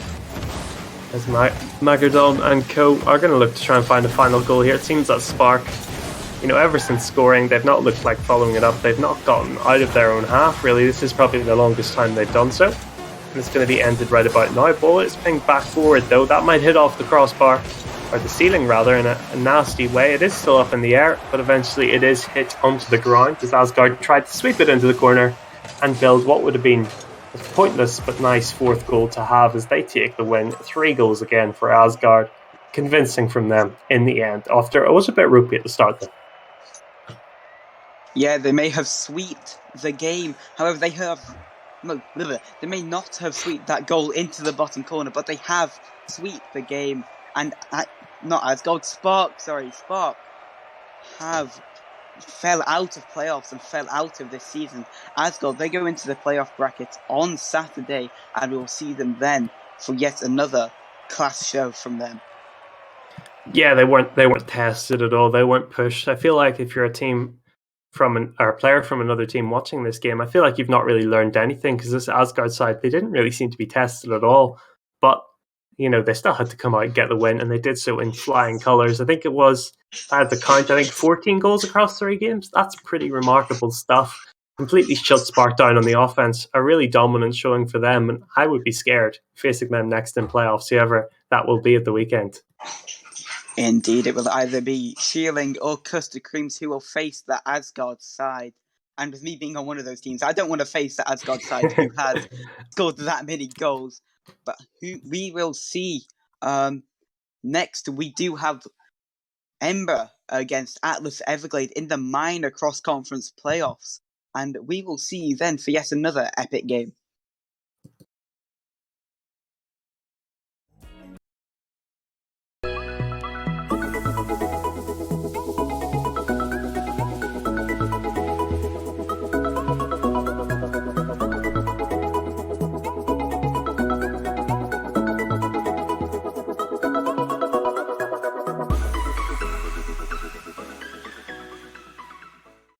As Magadon and co are going to look to try and find a final goal here. It seems that Spark, ever since scoring, they've not looked like following it up. They've not gotten out of their own half, really. This is probably the longest time they've done so. And it's going to be ended right about now. Ball is pinged back forward, though. That might hit off the crossbar, or the ceiling, rather, in a nasty way. It is still up in the air, but eventually it is hit onto the ground as Asgard tried to sweep it into the corner and build what would have been a pointless but nice 4th goal to have as they take the win. 3 goals again for Asgard. Convincing from them in the end, after it was a bit ropey at the start, though. Yeah, they may have swept the game. However, they have they may not have swept that goal into the bottom corner, but they have swept the game. And not Asgard, Spark have fell out of playoffs and fell out of this season. Asgard, they go into the playoff brackets on Saturday, and we'll see them then for yet another class show from them. Yeah, they weren't tested at all. They weren't pushed. I feel like if you're a team or a player from another team watching this game, I feel like you've not really learned anything, because this Asgard side, they didn't really seem to be tested at all. But they still had to come out and get the win, and they did so in flying colours. I think it was, I had the count, 14 goals across 3 games. That's pretty remarkable stuff. Completely shut Spark down on the offense. A really dominant showing for them, and I would be scared facing them next in playoffs, whoever that will be at the weekend. Indeed, it will either be Shearling or Custard Creams who will face the Asgard side. And with me being on one of those teams, I don't want to face the Asgard side who has scored that many goals. But who we will see next, we do have Ember against Atlas Everglade in the minor cross-conference playoffs. And we will see you then for yet another epic game.